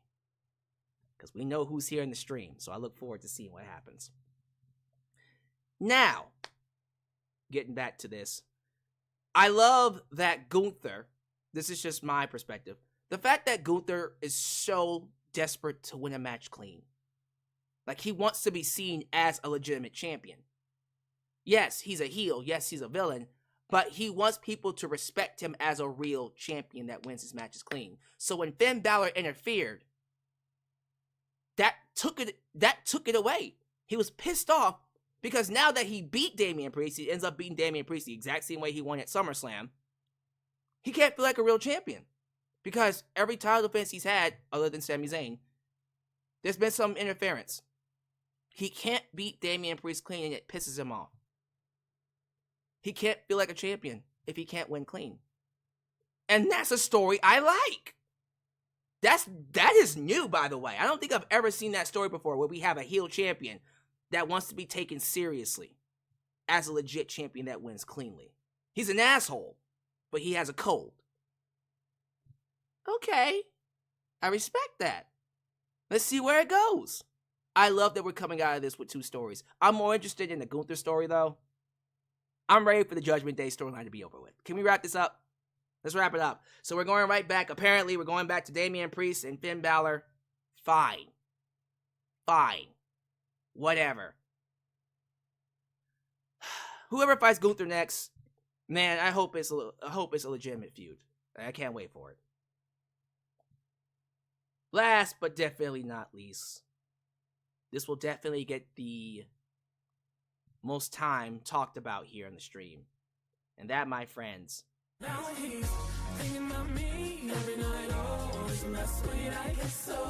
Because we know who's here in the stream. So I look forward to seeing what happens. Now, getting back to this. I love that Gunther, this is just my perspective, the fact that Gunther is so desperate to win a match clean. Like, he wants to be seen as a legitimate champion. Yes, he's a heel. Yes, he's a villain. But he wants people to respect him as a real champion that wins his matches clean. So when Finn Balor interfered, that took it away. He was pissed off because now that he beat Damian Priest, he ends up beating Damian Priest the exact same way he won at SummerSlam. He can't feel like a real champion because every title defense he's had, other than Sami Zayn, there's been some interference. He can't beat Damian Priest clean and it pisses him off. He can't feel like a champion if he can't win clean. And that's a story I like. That is new, by the way. I don't think I've ever seen that story before where we have a heel champion that wants to be taken seriously as a legit champion that wins cleanly. He's an asshole, but he has a cold. Okay, I respect that. Let's see where it goes. I love that we're coming out of this with two stories. I'm more interested in the Gunther story, though. I'm ready for the Judgment Day storyline to be over with. Can we wrap this up? Let's wrap it up. So we're going right back. Apparently, we're going back to Damian Priest and Finn Balor. Fine. Whatever. Whoever fights Gunther next, man, I hope it's a legitimate feud. I can't wait for it. Last but definitely not least, this will definitely get the most time talked about here on the stream. And that, my friends, Now he's thinking about me every night. Oh, isn't that sweet? I guess so.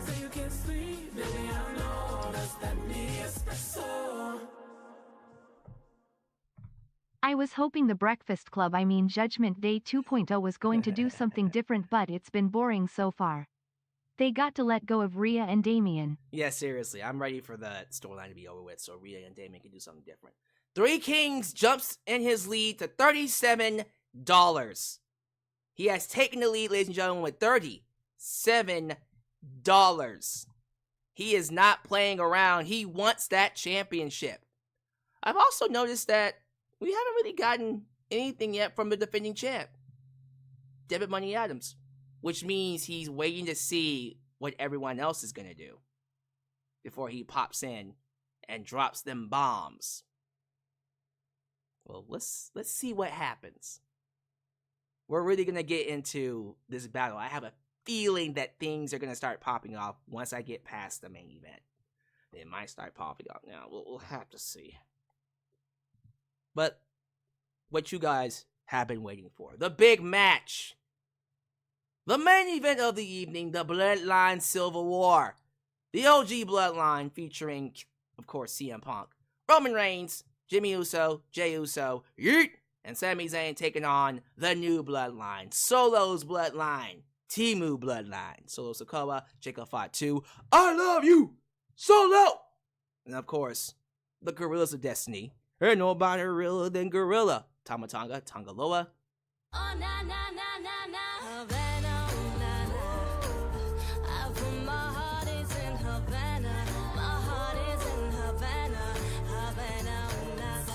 So you can't sleep, baby. I know that's that me espresso. I was hoping the Breakfast Club, Judgment Day 2.0 was going to do something different, but it's been boring so far. They got to let go of Rhea and Damian. yeah, seriously, I'm ready for the storyline to be over with so Rhea and Damian can do something different. Three Kings jumps in his lead to $37. He has taken the lead, ladies and gentlemen, with $37. He is not playing around. He wants that championship. I've also noticed that we haven't really gotten anything yet from the defending champ, Debit Money Adams, which means he's waiting to see what everyone else is going to do before he pops in and drops them bombs. Well, let's see what happens. We're really going to get into this battle. I have a feeling that things are going to start popping off once I get past the main event. They might start popping off now. We'll have to see. But what you guys have been waiting for. The big match. The main event of the evening. The Bloodline Civil War. the OG Bloodline featuring, of course, CM Punk, Roman Reigns, Jimmy Uso, Jey Uso, yeet, and Sami Zayn taking on the new Bloodline, Solo's Bloodline, Timu Bloodline, Solo Sikoa, Jacob Fatu, I love you, Solo! And of course, the Gorillas of Destiny. Ain't nobody realer than Gorilla. Tama Tonga, Tongaloa. Oh, na, na, na, na, na. Havana, ooh, na, na. I put my heart is in Havana. My heart is in Havana. Havana, ooh, na, na.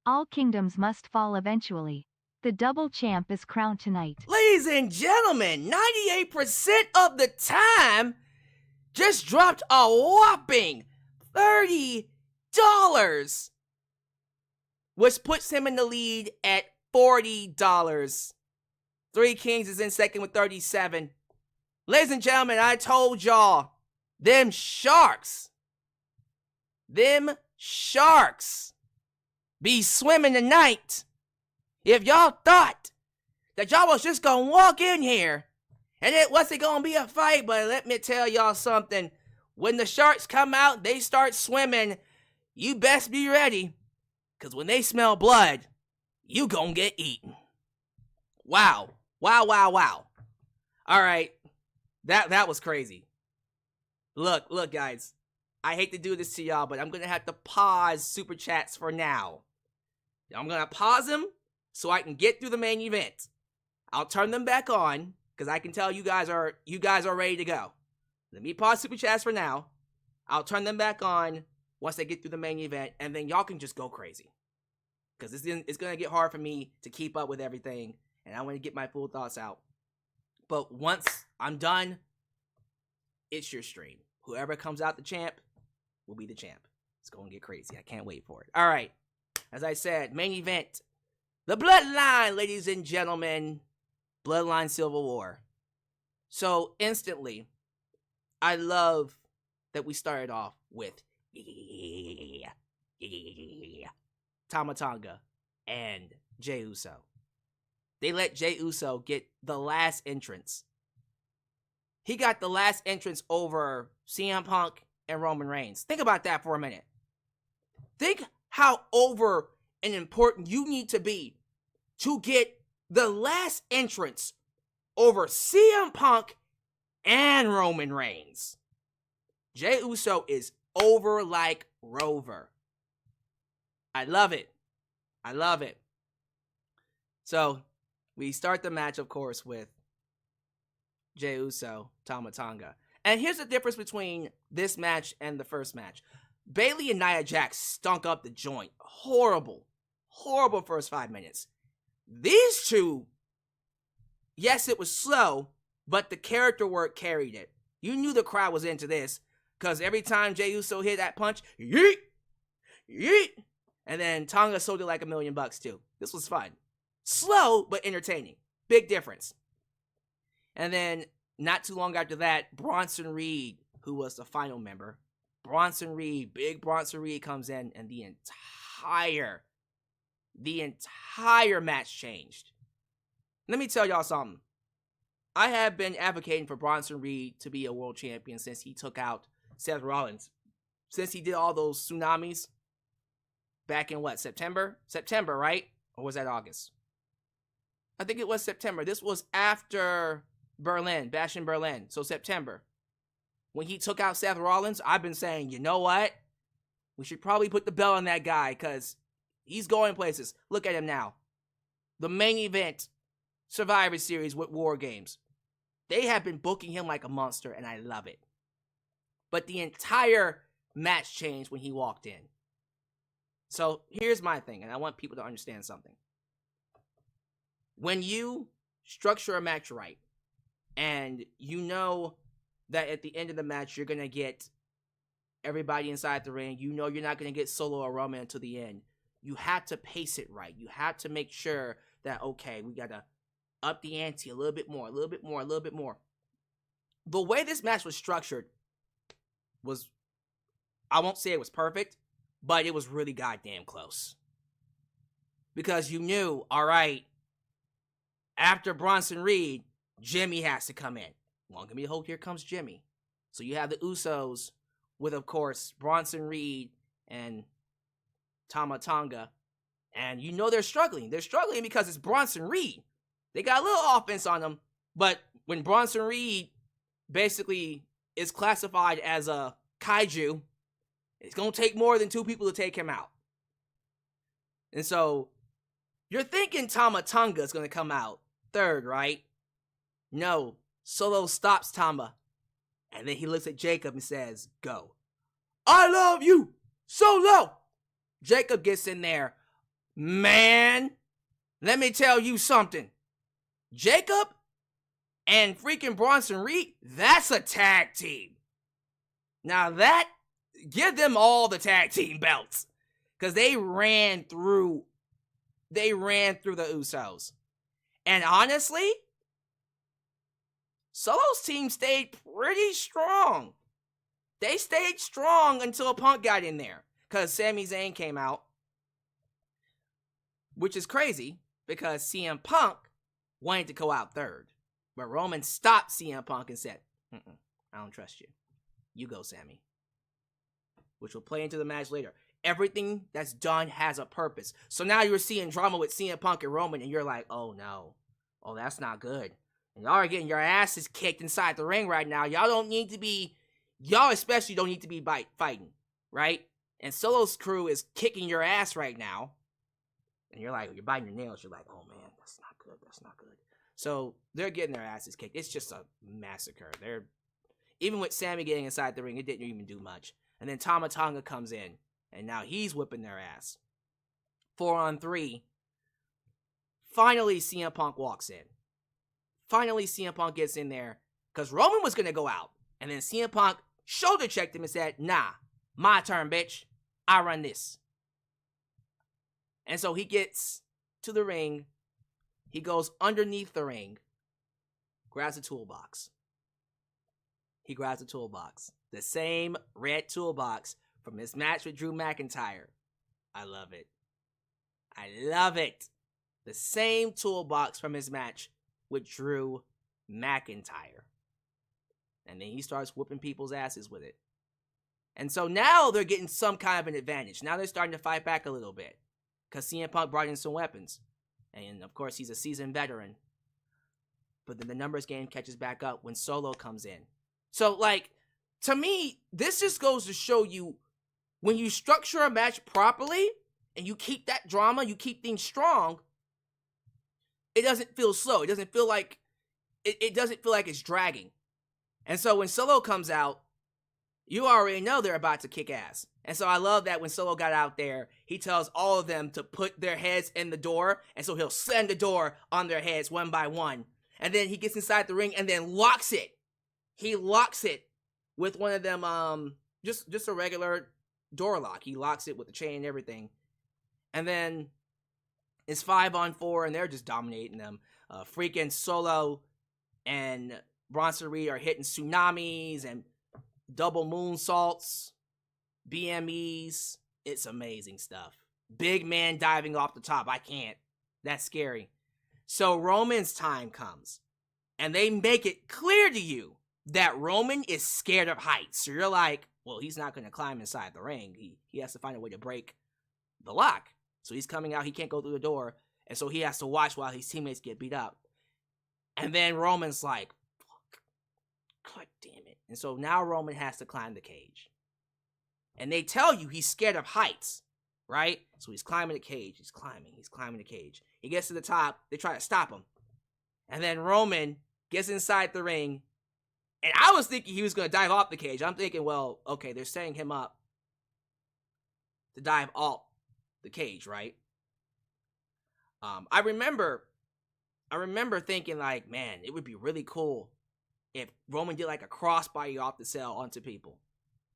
All kingdoms must fall eventually. The double champ is crowned tonight. Ladies and gentlemen, 98% of the time just dropped a whopping $30, which puts him in the lead at $40. Three Kings is in second with 37. Ladies and gentlemen, I told y'all, them sharks be swimming tonight. If y'all thought that y'all was just gonna walk in here and it wasn't gonna be a fight, but let me tell y'all something. When the sharks come out, they start swimming. You best be ready, because when they smell blood, you gonna get eaten. Wow. Wow. All right. That was crazy. Look, guys. I hate to do this to y'all, but I'm going to have to pause Super Chats for now. I'm going to pause them so I can get through the main event. I'll turn them back on, because I can tell you guys are ready to go. Let me pause Super Chats for now. I'll turn them back on once they get through the main event, and then y'all can just go crazy. Because it's going to get hard for me to keep up with everything, and I want to get my full thoughts out. But once I'm done, it's your stream. Whoever comes out the champ will be the champ. It's going to get crazy. I can't wait for it. All right. As I said, main event. The Bloodline, ladies and gentlemen. Bloodline Civil War. So, instantly, I love that we started off with Tama Tonga and Jey Uso. They let Jey Uso get the last entrance. He got the last entrance over CM Punk and Roman Reigns. Think about that for a minute. Think how over and important you need to be to get the last entrance over CM Punk and Roman Reigns. Jey Uso is over like Rover. I love it. So, we start the match, of course, with Jey Uso, Tama Tonga. And here's the difference between this match and the first match. Bayley and Nia Jax stunk up the joint. Horrible first 5 minutes. These two, yes, it was slow, but the character work carried it. You knew the crowd was into this, because every time Jey Uso hit that punch, yeet, yeet, and then Tonga sold it like $1 million too. This was fun. Slow, but entertaining. Big difference. And then, not too long after that, Bronson Reed, who was the final member, Big Bronson Reed comes in, and the entire match changed. Let me tell y'all something. I have been advocating for Bronson Reed to be a world champion since he took out Seth Rollins. Since he did all those tsunamis back in what, September? September, right? Or was that August? I think it was September. This was after Berlin, Bash in Berlin. So September. When he took out Seth Rollins, I've been saying, you know what? We should probably put the belt on that guy, because he's going places. Look at him now. The main event, Survivor Series with WarGames. They have been booking him like a monster, and I love it. But the entire match changed when he walked in. So here's my thing, and I want people to understand something. When you structure a match right, and you know that at the end of the match you're going to get everybody inside the ring, you know you're not going to get Solo or Roman until the end, you have to pace it right. You have to make sure that, okay, we got to up the ante a little bit more. The way this match was structured was, I won't say it was perfect, but it was really goddamn close. Because you knew, all right, after Bronson Reed, Jimmy has to come in. Well, give me a hold, here comes Jimmy. So you have the Usos with, of course, Bronson Reed and Tama Tonga. And you know they're struggling. They're struggling because it's Bronson Reed. They got a little offense on them. But when Bronson Reed basically is classified as a kaiju, it's going to take more than 2 people to take him out. And so you're thinking Tama Tonga is going to come out third, right? No. Solo stops Tama. And then he looks at Jacob and says, go. I love you, Solo. Jacob gets in there. Man, let me tell you something. Jacob and freaking Bronson Reed, that's a tag team. Now that, give them all the tag team belts. Because they ran through the Usos. And honestly, Solo's team stayed pretty strong. They stayed strong until Punk got in there. Because Sami Zayn came out. Which is crazy. Because CM Punk wanted to go out third. But Roman stopped CM Punk and said, I don't trust you. You go, Sami. Which will play into the match later. Everything that's done has a purpose. So now you're seeing drama with CM Punk and Roman, and you're like, oh no. Oh, that's not good. And y'all are getting your asses kicked inside the ring right now. Y'all especially don't need to be fighting, right? And Solo's crew is kicking your ass right now. And you're like, you're biting your nails. You're like, oh man, that's not good. That's not good. So they're getting their asses kicked. It's just a massacre. Even with Sami getting inside the ring, it didn't even do much. And then Tama Tonga comes in. And now he's whipping their ass. 4-on-3. Finally, CM Punk walks in. Finally, CM Punk gets in there. Because Roman was going to go out. And then CM Punk shoulder checked him and said, nah, my turn, bitch. I run this. And so he gets to the ring. He goes underneath the ring. Grabs a toolbox. He grabs a toolbox. The same red toolbox from his match with Drew McIntyre. I love it. I love it. The same toolbox from his match with Drew McIntyre. And then he starts whooping people's asses with it. And so now they're getting some kind of an advantage. Now they're starting to fight back a little bit. Because CM Punk brought in some weapons. And of course he's a seasoned veteran. But then the numbers game catches back up when Solo comes in. So like, to me, this just goes to show you, when you structure a match properly, and you keep that drama, you keep things strong, it doesn't feel slow. It doesn't feel like, it doesn't feel like it's dragging. And so when Solo comes out, you already know they're about to kick ass. And so I love that when Solo got out there, he tells all of them to put their heads in the door, and so he'll slam the door on their heads one by one. And then he gets inside the ring and then locks it. He locks it with one of them, just a regular door lock. He locks it with the chain and everything. And then it's 5-on-4 and they're just dominating them. Freaking Solo and Bronson Reed are hitting tsunamis and double moonsaults, BMEs. It's amazing stuff. Big man diving off the top. I can't. That's scary. So Roman's time comes. And they make it clear to you that Roman is scared of heights. So you're like, well, he's not going to climb inside the ring. He has to find a way to break the lock. So he's coming out. He can't go through the door. And so he has to watch while his teammates get beat up. And then Roman's like, fuck, God damn it. And so now Roman has to climb the cage. And they tell you he's scared of heights, right? So he's climbing the cage. He's climbing the cage. He gets to the top. They try to stop him. And then Roman gets inside the ring. And I was thinking he was going to dive off the cage. I'm thinking, well, okay, they're setting him up to dive off the cage, right? I remember thinking like, man, it would be really cool if Roman did like a crossbody off the cell onto people.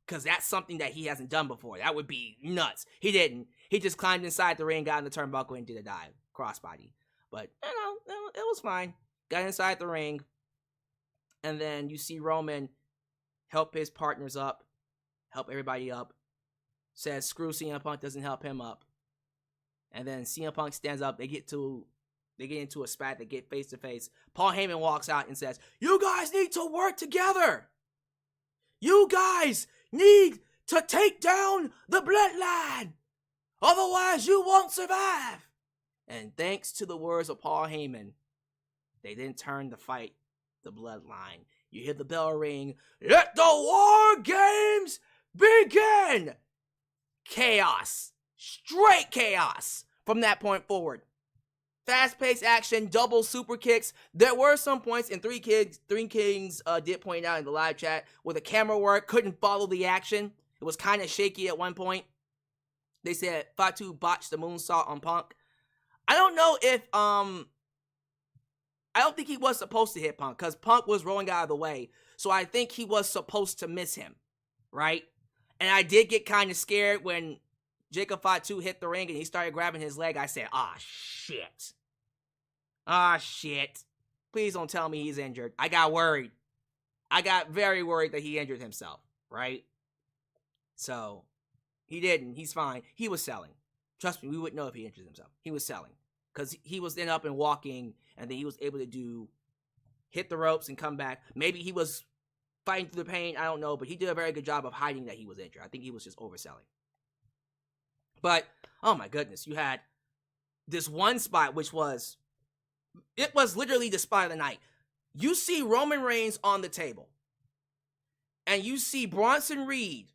Because that's something that he hasn't done before. That would be nuts. He didn't. He just climbed inside the ring, got in the turnbuckle, and did a dive. Crossbody. But, you know, it was fine. Got inside the ring. And then you see Roman help his partners up. Help everybody up. Says screw CM Punk, doesn't help him up. And then CM Punk stands up. They get into a spat. They get face to face. Paul Heyman walks out and says, "You guys need to work together. You guys need to take down the Bloodline. Otherwise, you won't survive. And thanks to the words of Paul Heyman, they didn't turn the fight the Bloodline. You hear the bell ring. Let the War Games begin! Chaos. Straight chaos from that point forward. Fast-paced action, double super kicks. There were some points, and Three Kings did point out in the live chat, where the camera work couldn't follow the action. It was kind of shaky at one point. They said Fatu botched the moonsault on Punk. I don't know if, I don't think he was supposed to hit Punk, because Punk was rolling out of the way. So I think he was supposed to miss him, right? And I did get kind of scared when Jacob Fatu hit the ring and he started grabbing his leg. I said, ah, shit. Ah, shit. Please don't tell me he's injured. I got worried. I got very worried that he injured himself, right? So, he didn't. He's fine. He was selling. Trust me, we wouldn't know if he injured himself. He was selling. Because he was then up and walking, and then he was able to hit the ropes and come back. Maybe he was fighting through the pain. I don't know. But he did a very good job of hiding that he was injured. I think he was just overselling. But, oh my goodness, you had this one spot, which was, it was literally the spot of the night. You see Roman Reigns on the table. And you see Bronson Reed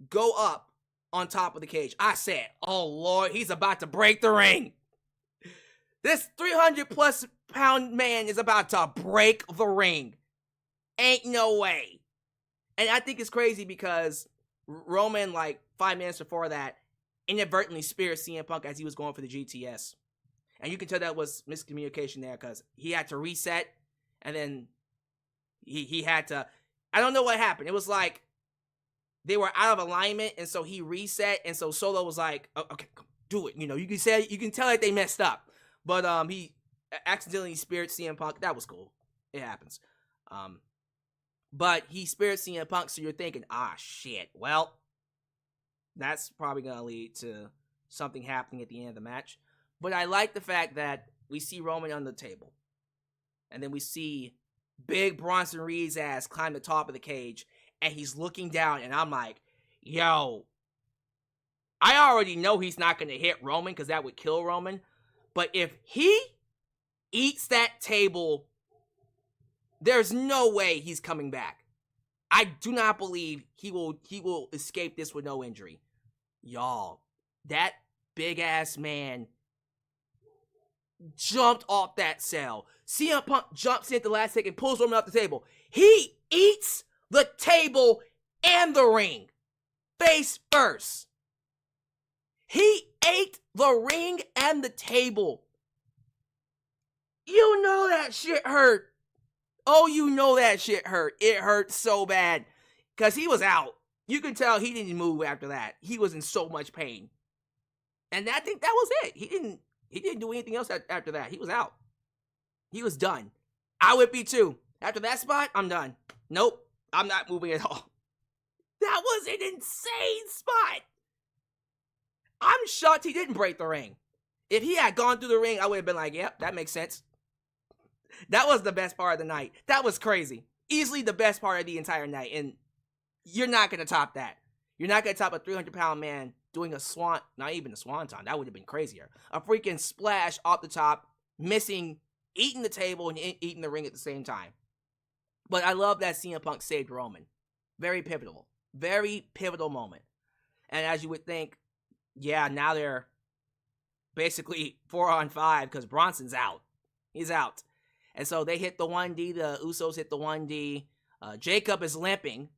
go up on top of the cage. I said, oh Lord, he's about to break the ring. This 300+ pound man is about to break the ring. Ain't no way. And I think it's crazy because Roman, like 5 minutes before that, inadvertently speared CM Punk as he was going for the GTS. And you can tell that was miscommunication there because he had to reset and then he had to, I don't know what happened. It was like they were out of alignment and so he reset and so Solo was like, oh, okay, come, do it. You know, you can tell that they messed up. But he accidentally speared CM Punk. That was cool. It happens. But he speared CM Punk, so you're thinking, ah, shit. Well, that's probably going to lead to something happening at the end of the match. But I like the fact that we see Roman on the table. And then we see big Bronson Reed's ass climb the top of the cage. And he's looking down. And I'm like, yo. I already know he's not going to hit Roman because that would kill Roman. But if he eats that table, there's no way he's coming back. I do not believe he will escape this with no injury. Y'all, that big ass man jumped off that cell. CM Punk jumps in at the last second, pulls Roman off the table. He eats the table and the ring. Face first. He ate the ring and the table. You know that shit hurt. Oh, you know that shit hurt. It hurt so bad. Because he was out. You can tell he didn't move after that. He was in so much pain. And I think that was it. He didn't do anything else after that. He was out. He was done. I would be too. After that spot, I'm done. Nope. I'm not moving at all. That was an insane spot. I'm shocked he didn't break the ring. If he had gone through the ring, I would have been like, yep, that makes sense. That was the best part of the night. That was crazy. Easily the best part of the entire night. And you're not going to top that. You're not going to top a 300-pound man doing a swan, not even a swanton. That would have been crazier. A freaking splash off the top, missing, eating the table, and eating the ring at the same time. But I love that CM Punk saved Roman. Very pivotal. Very pivotal moment. And as you would think, yeah, now they're basically 4-on-5 because Bronson's out. He's out. And so they hit the 1D. The Usos hit the 1D. Jacob is limping.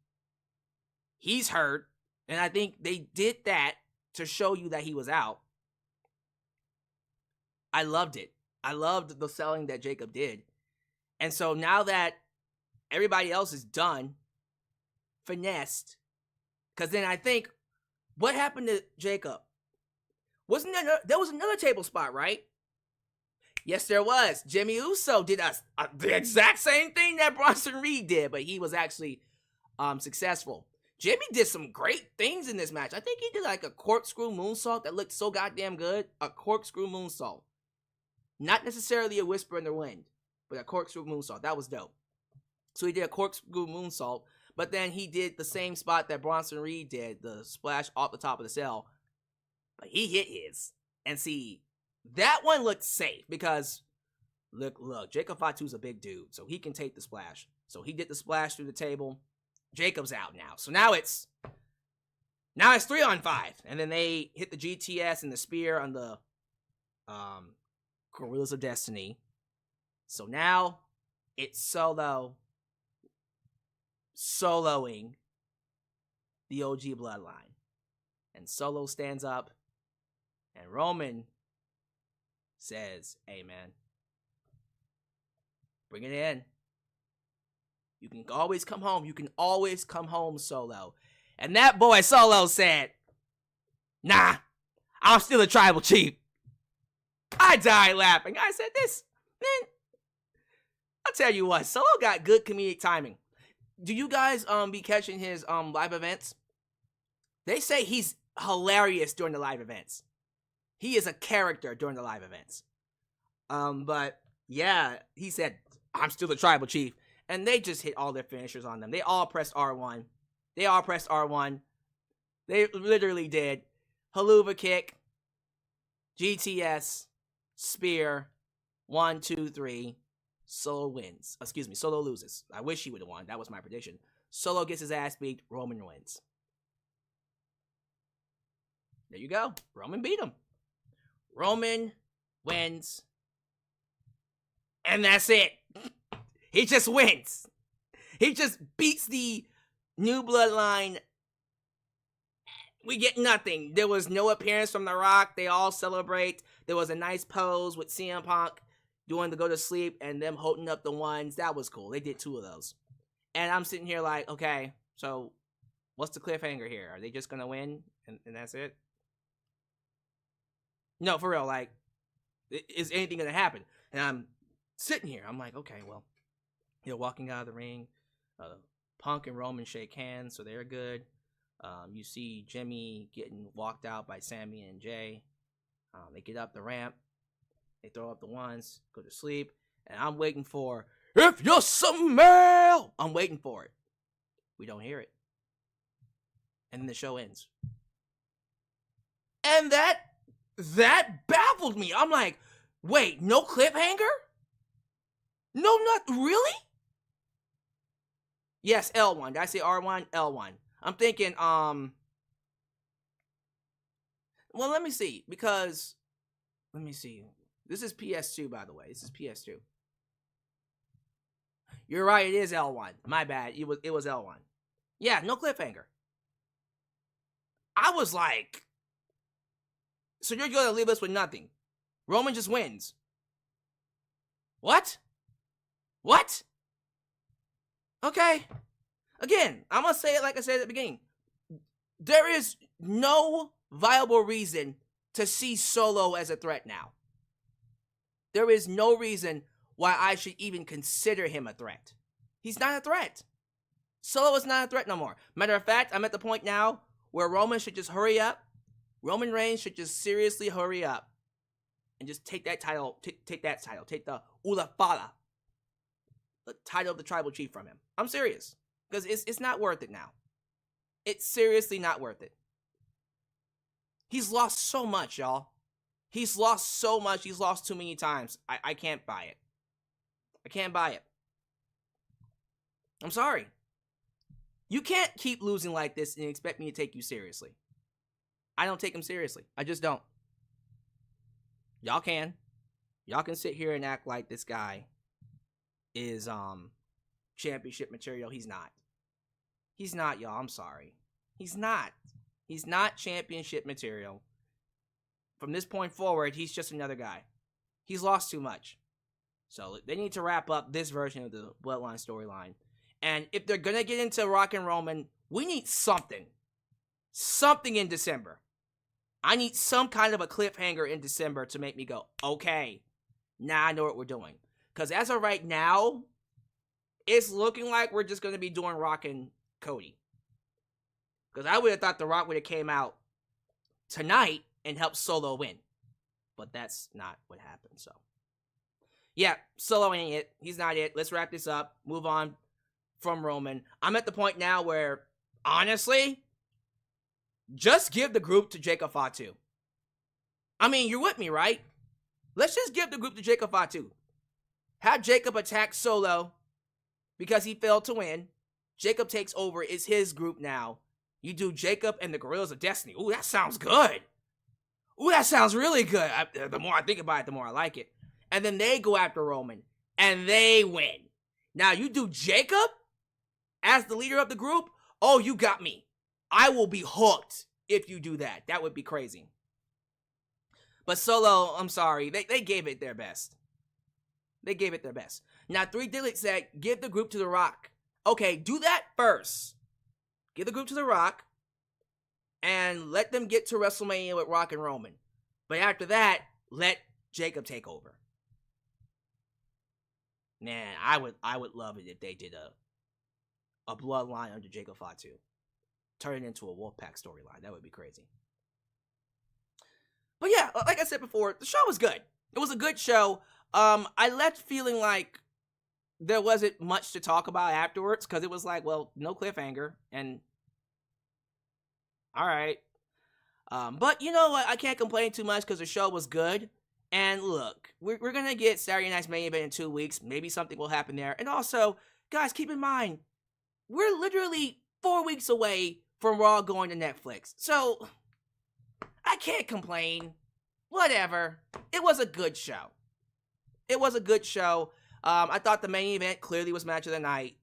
He's hurt. And I think they did that to show you that he was out. I loved it. I loved the selling that Jacob did. And so now that everybody else is done, finessed, because then I think, what happened to Jacob? Wasn't there was another table spot, right? Yes, there was. Jey Uso did the exact same thing that Bronson Reed did, but he was actually successful. Jimmy did some great things in this match. I think he did like a corkscrew moonsault that looked so goddamn good. A corkscrew moonsault. Not necessarily a whisper in the wind, but a corkscrew moonsault. That was dope. So he did a corkscrew moonsault, But then he did the same spot that Bronson Reed did, the splash off the top of the cell. But he hit his. And see, that one looked safe because, look, Jacob Fatu's a big dude, so he can take the splash. So he did the splash through the table. Jacob's out now. So now it's 3-on-5. And then they hit the GTS and the spear on the Gorillas of Destiny. So now it's soloing the OG Bloodline. And Solo stands up and Roman says, hey man, bring it in. You can always come home. You can always come home, Solo. And that boy Solo said, nah, I'm still a tribal chief. I died laughing. I said, this, man, I'll tell you what, Solo got good comedic timing. Do you guys be catching his live events? They say he's hilarious during the live events. He is a character during the live events. But yeah, he said, I'm still the tribal chief. And they just hit all their finishers on them. They all pressed R1. They literally did. Haluva kick, GTS, spear, 1, 2, 3. Solo wins. Excuse me, Solo loses. I wish he would have won. That was my prediction. Solo gets his ass beat. Roman wins. There you go. Roman beat him. Roman wins. And that's it. He just wins. He just beats the new Bloodline. We get nothing. There was no appearance from The Rock. They all celebrate. There was a nice pose with CM Punk doing the go to sleep and them holding up the ones. That was cool. They did 2 of those. And I'm sitting here like, okay, so what's the cliffhanger here? Are they just going to win and that's it? No, for real. Like, is anything going to happen? And I'm sitting here. I'm like, okay, well, walking out of the ring, Punk and Roman shake hands, so they're good. You see Jimmy getting walked out by Sami and Jey. They get up the ramp. They throw up the ones, go to sleep. And I'm waiting for, if you're some male! I'm waiting for it. We don't hear it. And then the show ends. And that baffled me. I'm like, wait, no cliffhanger? No, not really? Yes, L1. Did I say R1? L1. I'm thinking, well, let me see. Because, let me see. This is PS2, by the way. This is PS2. You're right, it is L1. My bad. It was L1. Yeah, no cliffhanger. I was like, so you're going to leave us with nothing. Roman just wins. What? What? Okay. Again, I'm going to say it like I said at the beginning. There is no viable reason to see Solo as a threat now. There is no reason why I should even consider him a threat. He's not a threat. Solo is not a threat no more. Matter of fact, I'm at the point now where Roman should just hurry up. Roman Reigns should just seriously hurry up and just take that title. Take that title. Take the Ulafala, the title of the tribal chief from him. I'm serious. Because it's not worth it now. It's seriously not worth it. He's lost so much, y'all. He's lost so much. He's lost too many times. I can't buy it. I can't buy it. I'm sorry. You can't keep losing like this and expect me to take you seriously. I don't take him seriously. I just don't. Y'all can. Y'all can sit here and act like this guy is championship material. He's not. He's not, y'all. I'm sorry. He's not. He's not championship material. From this point forward, he's just another guy. He's lost too much. So they need to wrap up this version of the Bloodline storyline. And if they're going to get into Rock and Roman, we need something. Something in December. I need some kind of a cliffhanger in December to make me go, okay, now I know what we're doing. Because as of right now, it's looking like we're just going to be doing Rock and Cody. Because I would have thought The Rock would have came out tonight and helped Solo win. But that's not what happened, so. Yeah, Solo ain't it. He's not it. Let's wrap this up. Move on. from Roman. I'm at the point now where, honestly, just give the group to Jacob Fatu. I mean, you're with me, right? Let's just give the group to Jacob Fatu. Have Jacob attack Solo because he failed to win. Jacob takes over. It's his group now. You do Jacob and the Gorillas of Destiny. Ooh, that sounds good. Ooh, that sounds really good. The more I think about it, the more I like it. And then they go after Roman. And they win. Now, you do Jacob as the leader of the group. Oh, you got me. I will be hooked if you do that. That would be crazy. But Solo, I'm sorry. They gave it their best. They gave it their best. Now, 3 Dillick said, give the group to The Rock. Okay, do that first. Give the group to The Rock. And let them get to WrestleMania with Rock and Roman. But after that, let Jacob take over. Man, I would love it if they did a bloodline under Jacob Fatu. Turn it into a Wolfpack storyline. That would be crazy. But yeah, like I said before, the show was good. It was a good show. I left feeling like there wasn't much to talk about afterwards because it was like, well, no cliffhanger and all right. But you know what? I can't complain too much because the show was good. And look, we're going to get Saturday Night's main event in 2 weeks. Maybe something will happen there. And also, guys, keep in mind, we're literally 4 weeks away from Raw going to Netflix. So, I can't complain. Whatever. It was a good show. It was a good show. I thought the main event clearly was match of the night.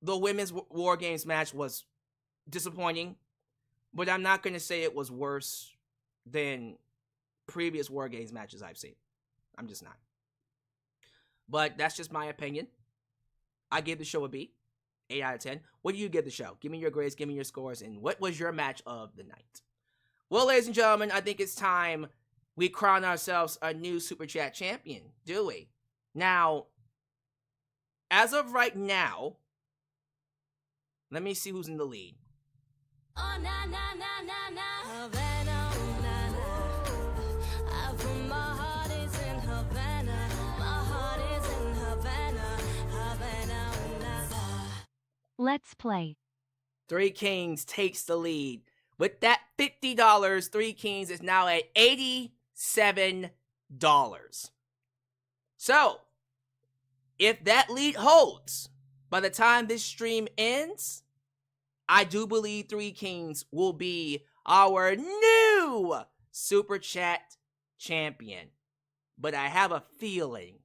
The women's WarGames match was disappointing. But I'm not going to say it was worse than previous WarGames matches I've seen. I'm just not. But that's just my opinion. I gave the show a B. 8 out of 10. What do you give the show? Give me your grades, give me your scores, and what was your match of the night? Well, ladies and gentlemen, I think it's time we crown ourselves a new Super Chat champion, do we? Now, as of right now, let me see who's in the lead. Oh, na, na, na, na, na. Havana, oh, na, na. I put my heart is in Havana. My heart is in Havana. Havana, oh, na, na. Let's play. 3 Kings takes the lead. With that $50, 3 Kings is now at $87. So, if that lead holds by the time this stream ends, I do believe 3 Kings will be our new Super Chat champion. But I have a feeling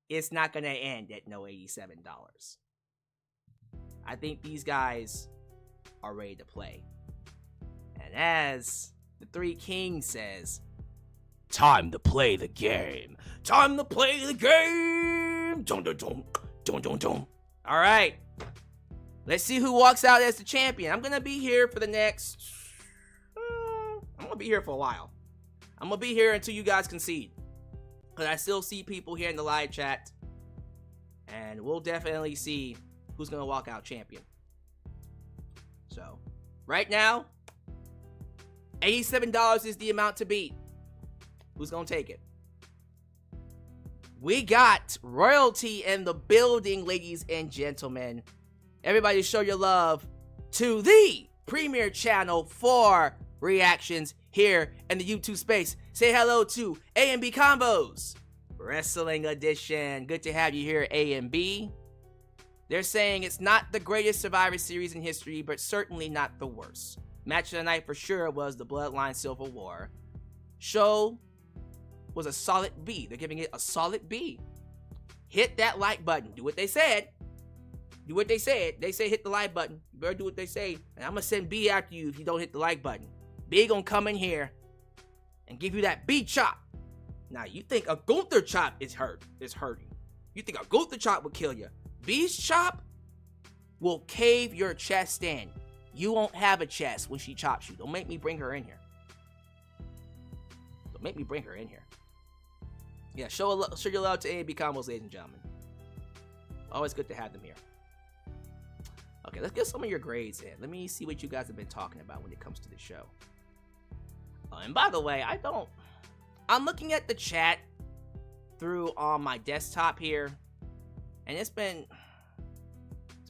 it's not going to end at no $87. I think these guys are ready to play. And as the 3 Kings says, time to play the game. Time to play the game. Dun, dun, dun, dun, dun, dun. All right. Let's see who walks out as the champion. I'm going to be here for the next... I'm going to be here for a while. I'm going to be here until you guys concede. Because I still see people here in the live chat. And we'll definitely see who's going to walk out champion. So, right now, $87 is the amount to beat. Who's going to take it? We got royalty in the building, ladies and gentlemen. Everybody show your love to the premier channel for reactions here in the YouTube space. Say hello to A&B Combos Wrestling Edition. Good to have you here, A&B. They're saying it's not the greatest Survivor Series in history, but certainly not the worst. Match of the night for sure was the Bloodline Civil War. Show was a solid B. They're giving it a solid B. Hit that like button. Do what they said. Do what they said. They say hit the like button. You better do what they say. And I'm going to send B after you if you don't hit the like button. B going to come in here and give you that B chop. Now, you think a Gunther chop is hurting. You think a Gunther chop would kill you. B's chop will cave your chest in. You won't have a chest when she chops you. Don't make me bring her in here. Don't make me bring her in here. Yeah, show your love to A&B Combos, ladies and gentlemen. Always good to have them here. Okay, let's get some of your grades in. Let me see what you guys have been talking about when it comes to the show. And by the way, I'm looking at the chat through on my desktop here, and it's been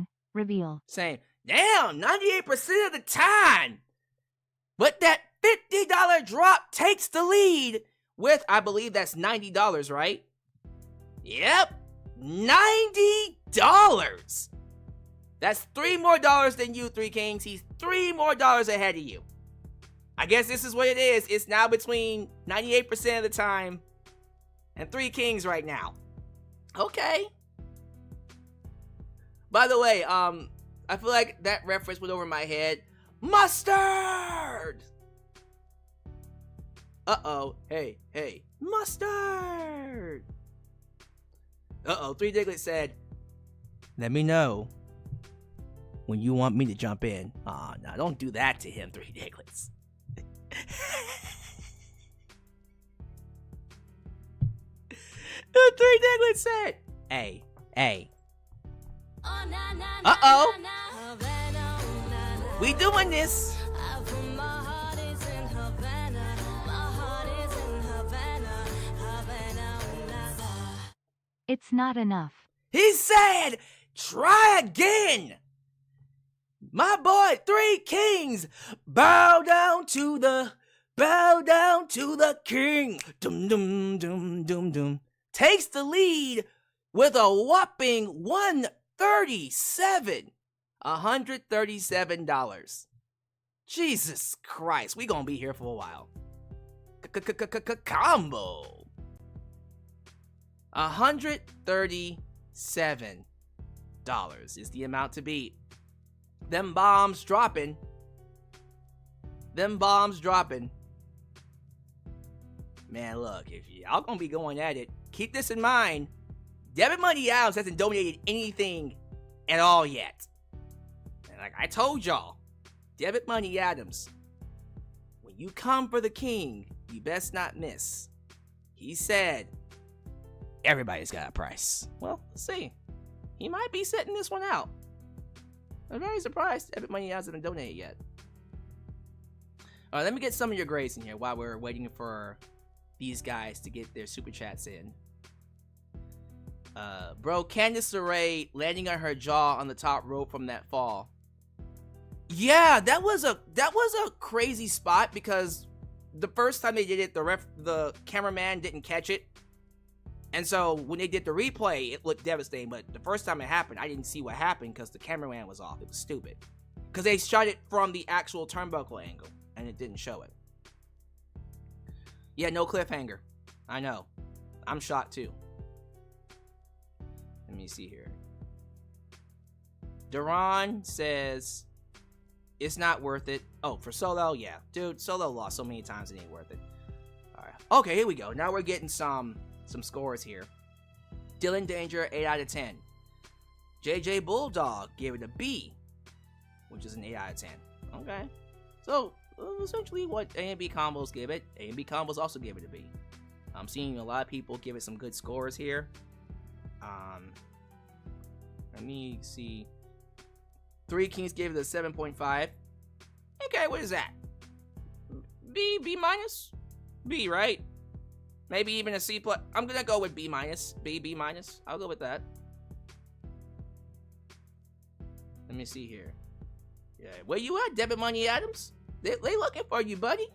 soon. Reveal. Saying, damn, 98% of the time. But that $50 drop takes the lead with, I believe that's $90, right? Yep, $90. That's $3 more than you, Three Kings. He's $3 more ahead of you. I guess this is what it is. It's now between 98% of the time and Three Kings right now. Okay. By the way, I feel like that reference went over my head. Mustard! Uh-oh. Hey. Mustard! Uh-oh. Three Diglett said, let me know when you want me to jump in. Aw, no, don't do that to him, Three Diglets. Three Diglets said, hey. Uh-oh. We doing this. It's not enough. He said, try again. My boy, Three Kings, bow down to the king. Dum dum dum dum dum. Takes the lead with a whopping $137. Jesus Christ, we gonna be here for a while. Combo. $137 is the amount to beat. Them bombs dropping. Man, look, if y'all gonna be going at it, keep this in mind. Debit Money Adams hasn't donated anything at all yet. And like I told y'all, Debit Money Adams, when you come for the king, you best not miss. He said, everybody's got a price. Well, let's see. He might be setting this one out. I'm very surprised Debit Money hasn't been donated yet. Alright, let me get some of your grades in here while we're waiting for these guys to get their super chats in. Bro, Candice LeRae landing on her jaw on the top rope from that fall. Yeah, that was a crazy spot because the first time they did it, the cameraman didn't catch it. And so when they did the replay, it looked devastating. But the first time it happened, I didn't see what happened because the cameraman was off. It was stupid. Because they shot it from the actual turnbuckle angle, and it didn't show it. Yeah, no cliffhanger. I know. I'm shocked too. Let me see here. Duran says, it's not worth it. Oh, for Solo? Yeah. Dude, Solo lost so many times it ain't worth it. Alright. Okay, here we go. Now we're getting some scores here. Dylan Danger, 8 out of 10. JJ Bulldog gave it a B, which is an 8 out of 10. Okay. So, essentially what A and B combos give it, A and B combos also gave it a B. I'm seeing a lot of people give it some good scores here. Let me see. Three Kings gave it a 7.5. Okay, what is that? B minus? B, right? Maybe even a C+. I'm gonna go with B minus. B minus. I'll go with that. Let me see here. Yeah, where you at, Debit Money Adams? They looking for you, buddy.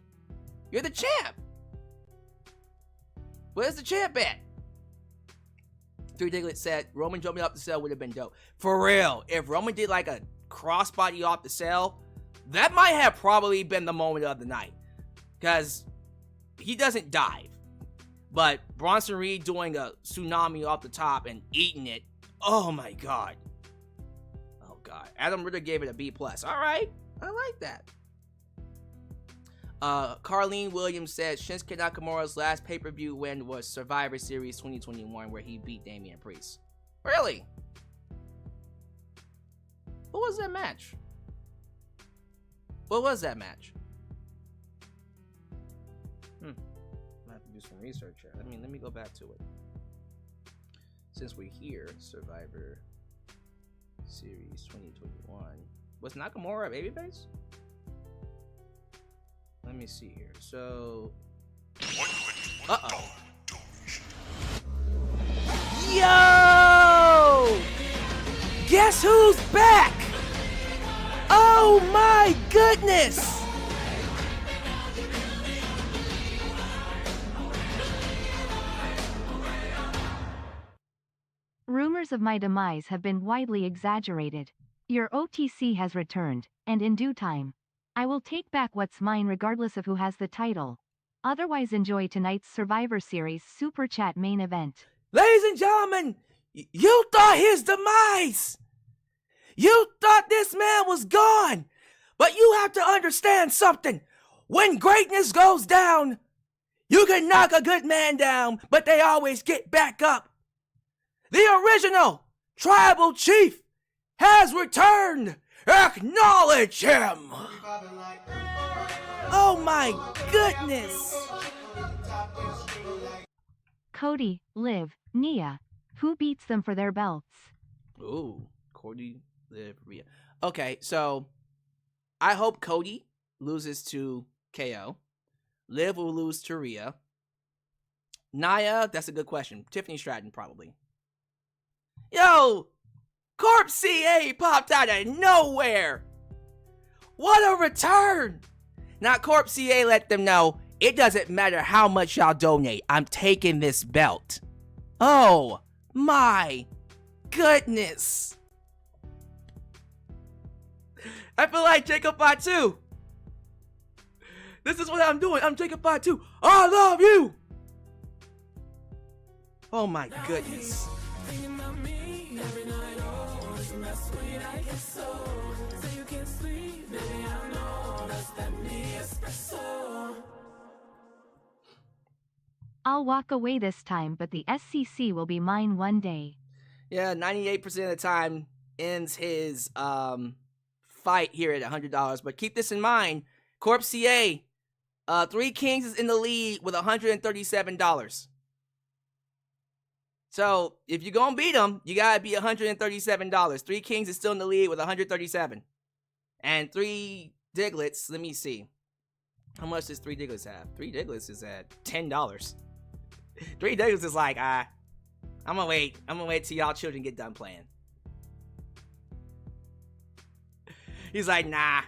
You're the champ. Where's the champ at? Three Diglett said Roman jumping off the cell would have been dope. For real, if Roman did like a crossbody off the cell, that might have probably been the moment of the night. Because he doesn't dive. But Bronson Reed doing a tsunami off the top and eating it. Oh my god. Oh god. Adam Ritter gave it a B+. Alright. I like that. Carlene Williams said Shinsuke Nakamura's last pay-per-view win was Survivor Series 2021 where he beat Damian Priest. Really? What was that match? What was that match? I have to do some research here. Let me go back to it. Since we're here, Survivor Series 2021. Was Nakamura a babyface? Let me see here. So, Yo! Guess who's back? Oh my goodness! Rumors of my demise have been widely exaggerated. Your OTC has returned, and in due time, I will take back what's mine regardless of who has the title. Otherwise, enjoy tonight's Survivor Series Super Chat main event. Ladies and gentlemen, you thought his demise. You thought this man was gone. But you have to understand something. When greatness goes down, you can knock a good man down, but they always get back up. The original tribal chief has returned. Acknowledge him. Oh my goodness. Cody, Liv, Nia. Who beats them for their belts? Ooh, Cody, Liv, Rhea. Okay, so I hope Cody loses to KO. Liv will lose to Rhea. Nia, that's a good question. Tiffany Stratton, probably. Yo, Corp CA popped out of nowhere. What a return! Now, Corp CA let them know, it doesn't matter how much y'all donate, I'm taking this belt. Oh my goodness. I feel like Jacob Fatu. This is what I'm doing. I'm Jacob Fatu. I love you. Oh my goodness. I'll walk away this time, but the SCC will be mine one day. Yeah, 98% of the time ends his fight here at $100. But keep this in mind, Corp CA, Three Kings is in the lead with $137. So if you're gonna beat him, you gotta be $137. Three Kings is still in the lead with $137. And Three Diglets, let me see. How much does Three Diglets have? Three Diglets is at $10. Three Diglets is like, I'm gonna wait. I'm gonna wait till y'all children get done playing. He's like, nah.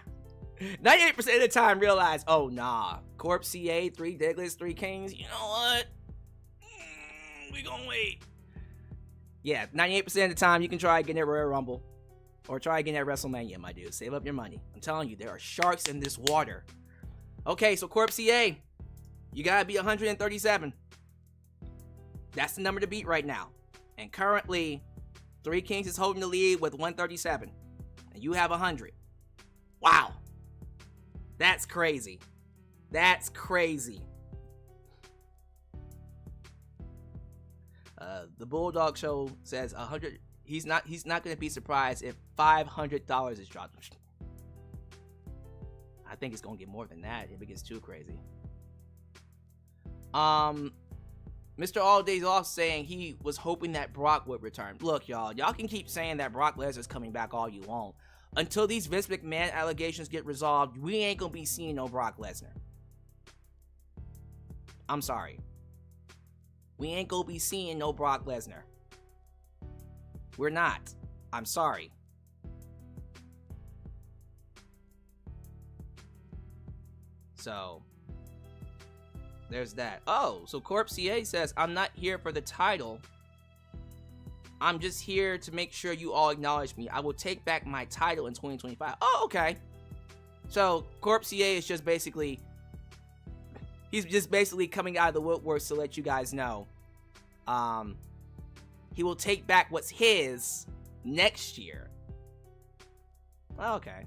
98% of the time realize, oh nah. Corp CA, Three Diglets, Three Kings, you know what? We gonna wait. Yeah, 98% of the time you can try again at Royal Rumble. Or try again at WrestleMania, my dude. Save up your money. I'm telling you, there are sharks in this water. Okay, so Corp CA, you gotta be 137. That's the number to beat right now. And currently, Three Kings is holding the lead with 137. And you have 100. Wow. That's crazy. That's crazy. The Bulldog Show says 100. He's not going to be surprised if $500 is dropped. I think it's going to get more than that if it gets too crazy. Mr. All Days Off saying he was hoping that Brock would return. Look, y'all can keep saying that Brock Lesnar's coming back all you want. Until these Vince McMahon allegations get resolved, we ain't gonna be seeing no Brock Lesnar. I'm sorry. We ain't gonna be seeing no Brock Lesnar. We're not. I'm sorry. So, there's that. Oh, so Corp CA says, I'm not here for the title. I'm just here to make sure you all acknowledge me. I will take back my title in 2025. Oh, okay. So, Corp CA is just basically... He's just basically coming out of the woodworks to let you guys know. He will take back what's his next year. Okay.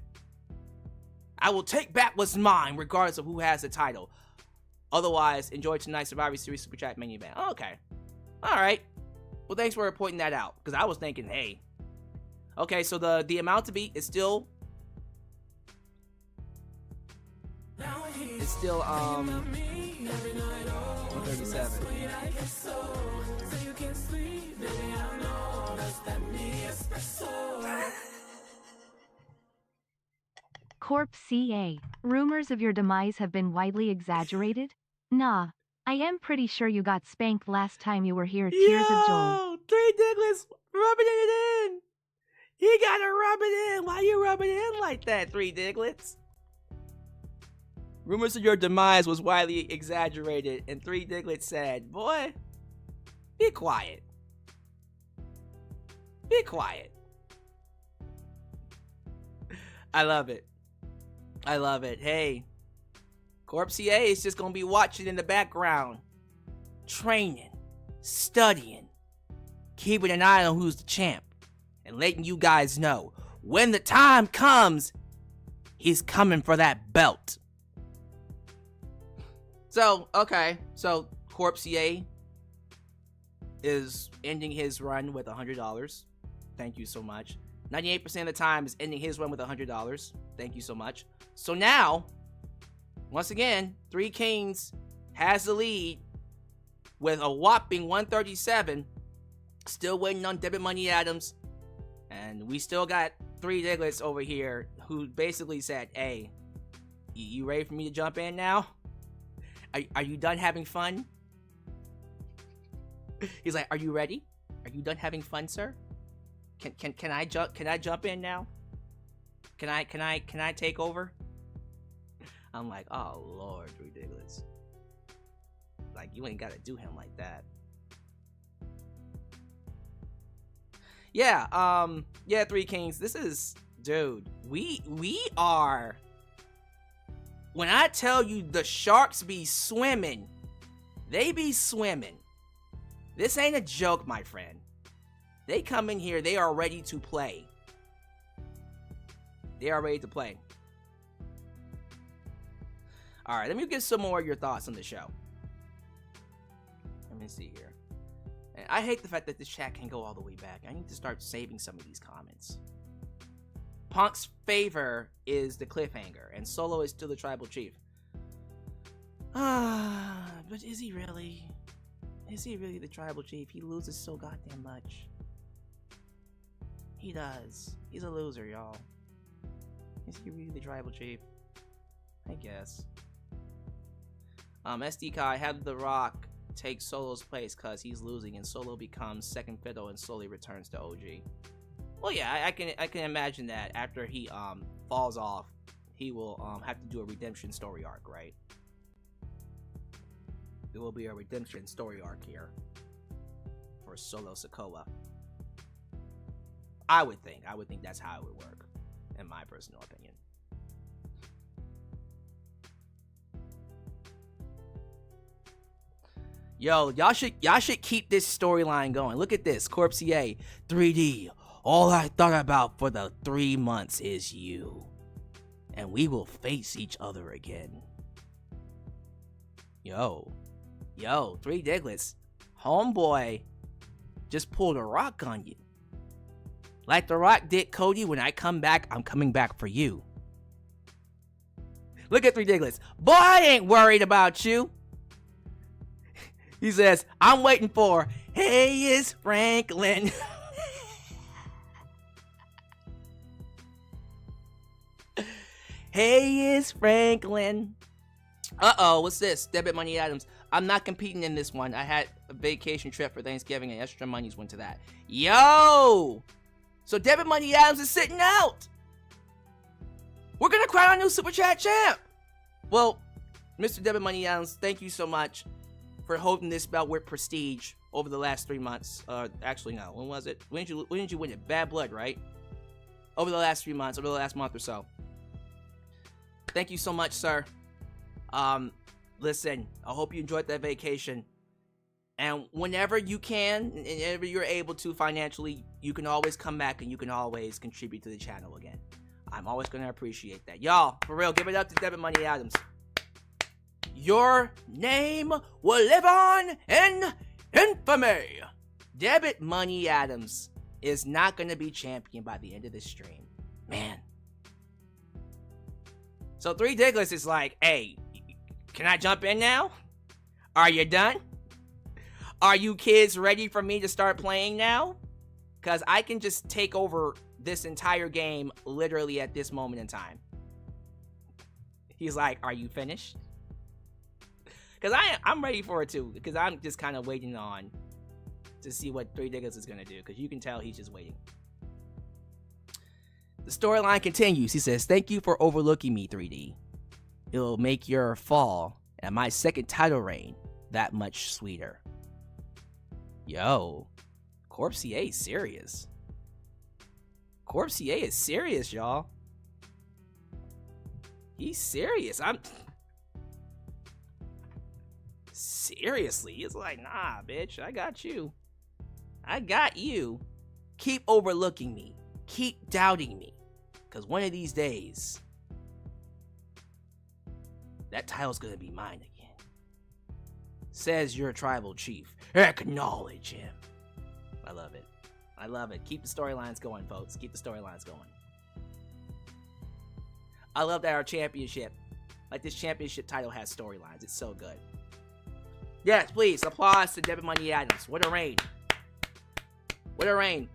I will take back what's mine, regardless of who has the title. Otherwise, enjoy tonight's Survivor Series Superchat main event. Okay. Alright. Well, thanks for pointing that out. Because I was thinking, hey. Okay, so the amount to beat is still... It's still, 137. Corp CA. Rumors of your demise have been widely exaggerated? Nah. I am pretty sure you got spanked last time you were here. Tears of joy. Three Diglets rubbing it in. He gotta rub it in. Why you rubbing it in like that, Three Diglets? Rumors of your demise was widely exaggerated, and Three Diglets said, boy, be quiet. Be quiet. I love it. I love it. Hey, Corp CA is just gonna be watching in the background, training, studying, keeping an eye on who's the champ, and letting you guys know when the time comes, he's coming for that belt. So, okay, so Corp CA is ending his run with $100. Thank you so much. 98% of the time is ending his run with $100. Thank you so much. So now, once again, Three Kings has the lead with a whopping 137. Still waiting on Debit Money Adams. And we still got Three Diglets over here who basically said, hey, you ready for me to jump in now? Are you done having fun? He's like, are you ready? Are you done having fun, sir? Can I jump in now? Can I take over? I'm like, oh Lord, ridiculous. Like, you ain't gotta do him like that. Yeah, Three Kings. This is, dude. We are. When I tell you the sharks be swimming, they be swimming. This ain't a joke, my friend. They come in here, they are ready to play. They are ready to play. Alright, let me get some more of your thoughts on the show. Let me see here. And I hate the fact that this chat can't go all the way back. I need to start saving some of these comments. Punk's favor is the cliffhanger, and Solo is still the tribal chief. But is he really? Is he really the tribal chief? He loses so goddamn much. He does. He's a loser, y'all. Is he really the tribal chief? I guess. SD Kai had The Rock take Solo's place because he's losing, and Solo becomes second fiddle and slowly returns to OG. Well, yeah, I can imagine that after he falls off, he will have to do a redemption story arc, right? There will be a redemption story arc here for Solo Sikoa. I would think that's how it would work, in my personal opinion. Yo, y'all should keep this storyline going. Look at this, Corpse 3D. All I thought about for the 3 months is you, and we will face each other again. Yo, Three Diglets, homeboy, just pulled a rock on you. Like The Rock did Cody, when I come back, I'm coming back for you. Look at Three Diglets. Boy, I ain't worried about you. He says, I'm waiting for, hey, it's Franklin. Hey, it's Franklin. Uh-oh, what's this? Debit Money Adams. I'm not competing in this one. I had a vacation trip for Thanksgiving and extra monies went to that. Yo! So Debit Money Adams is sitting out. We're gonna crown a new Super Chat champ. Well, Mr. Debit Money Adams, thank you so much for holding this belt with prestige over the last 3 months. Actually, no. When was it? When did you win it? Bad Blood, right? Over the last 3 months, over the last month or so. Thank you so much, sir. Listen, I hope you enjoyed that vacation. And whenever you can, and whenever you're able to financially, you can always come back and you can always contribute to the channel again. I'm always going to appreciate that. Y'all, for real, give it up to Debit Money Adams. Your name will live on in infamy. Debit Money Adams is not going to be champion by the end of this stream. Man. So Three Diglets is like, hey, can I jump in now? Are you done? Are you kids ready for me to start playing now? Because I can just take over this entire game literally at this moment in time. He's like, are you finished? Because I'm ready for it too. Because I'm just kind of waiting on to see what Three Diglets is going to do. Because you can tell he's just waiting. The storyline continues. He says, thank you for overlooking me, 3D. It'll make your fall and my second title reign that much sweeter. Yo, Corpse is serious. Corpse is serious, y'all. He's serious. Seriously, he's like, nah, bitch, I got you. I got you. Keep overlooking me. Keep doubting me. Because one of these days, that title's gonna be mine again. Says your tribal chief. Acknowledge him. I love it. I love it. Keep the storylines going, folks. Keep the storylines going. I love that our championship, like this championship title, has storylines. It's so good. Yes, please. Applause to Debit Money Adams. What a reign. What a reign.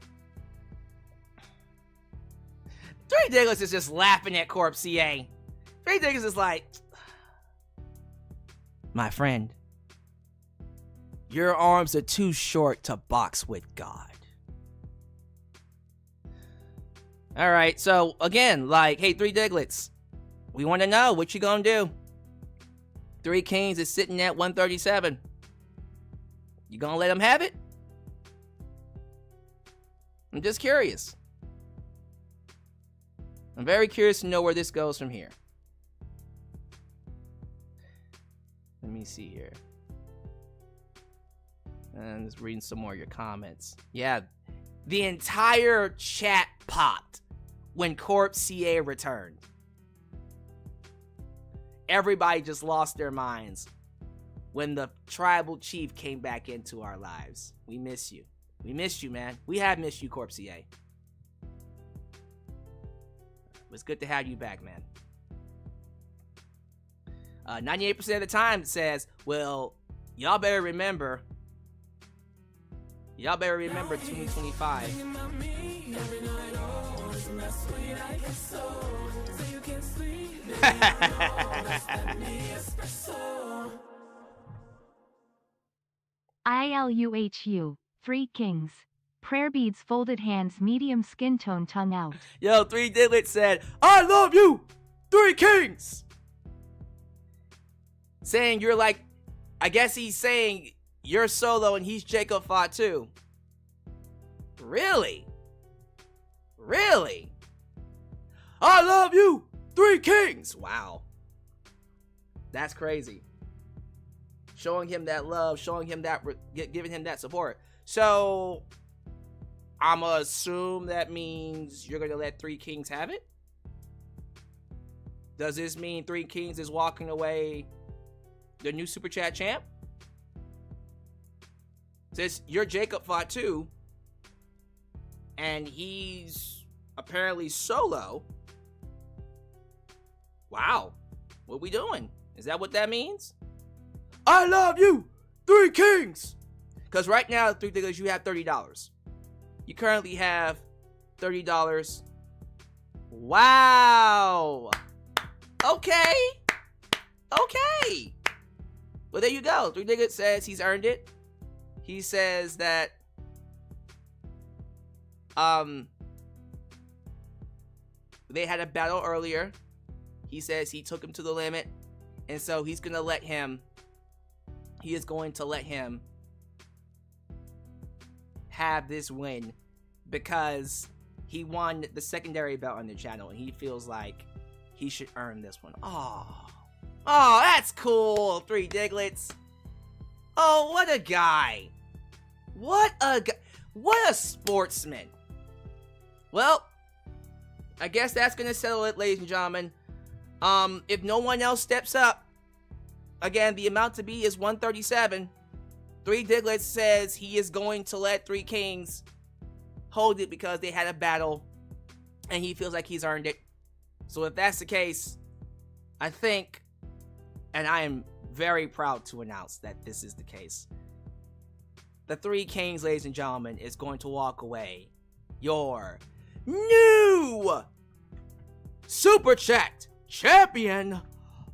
Three Diglets is just laughing at Corpse CA. Three Diglets is like, my friend, your arms are too short to box with God. All right, so again, like, hey, Three Diglets, we want to know what you gonna do. Three Kings is sitting at 137. You gonna let him have it? I'm just curious. I'm very curious to know where this goes from here. Let me see here. And just reading some more of your comments. Yeah, the entire chat popped when Corpse CA returned. Everybody just lost their minds when the tribal chief came back into our lives. We miss you. We missed you, man. We have missed you, Corpse CA. It was good to have you back, man. 98% of the time it says, well, y'all better remember 2025. ILUHU, Three Kings. Prayer beads, folded hands, medium skin tone, tongue out. Yo, Three Diglets said, I love you, Three Kings. Saying you're like, I guess he's saying you're Solo and he's Jacob Fatu. Really? Really? I love you, Three Kings. Wow. That's crazy. Showing him that love, showing him that, giving him that support. So, I'ma assume that means you're gonna let Three Kings have it? Does this mean Three Kings is walking away the new Super Chat champ? Since you're Jacob Fatu, and he's apparently Solo. Wow. What we doing? Is that what that means? I love you, Three Kings! Because right now, Three Diglets, you have $30. You currently have $30. Wow! Okay! Okay! Well, there you go. Three Diglets says he's earned it. He says that they had a battle earlier. He says he took him to the limit, and so he's gonna let him. He is going to let him have this win because he won the secondary belt on the channel, and he feels like he should earn this one. Oh, that's cool, Three Diglets. Oh, what a guy! What a sportsman. Well, I guess that's gonna settle it, ladies and gentlemen. If no one else steps up, again, the amount to be is 137. Three Diglets says he is going to let Three Kings hold it because they had a battle, and he feels like he's earned it. So if that's the case, I think, and I am very proud to announce that this is the case, the Three Kings, ladies and gentlemen, is going to walk away your new Super Chat champion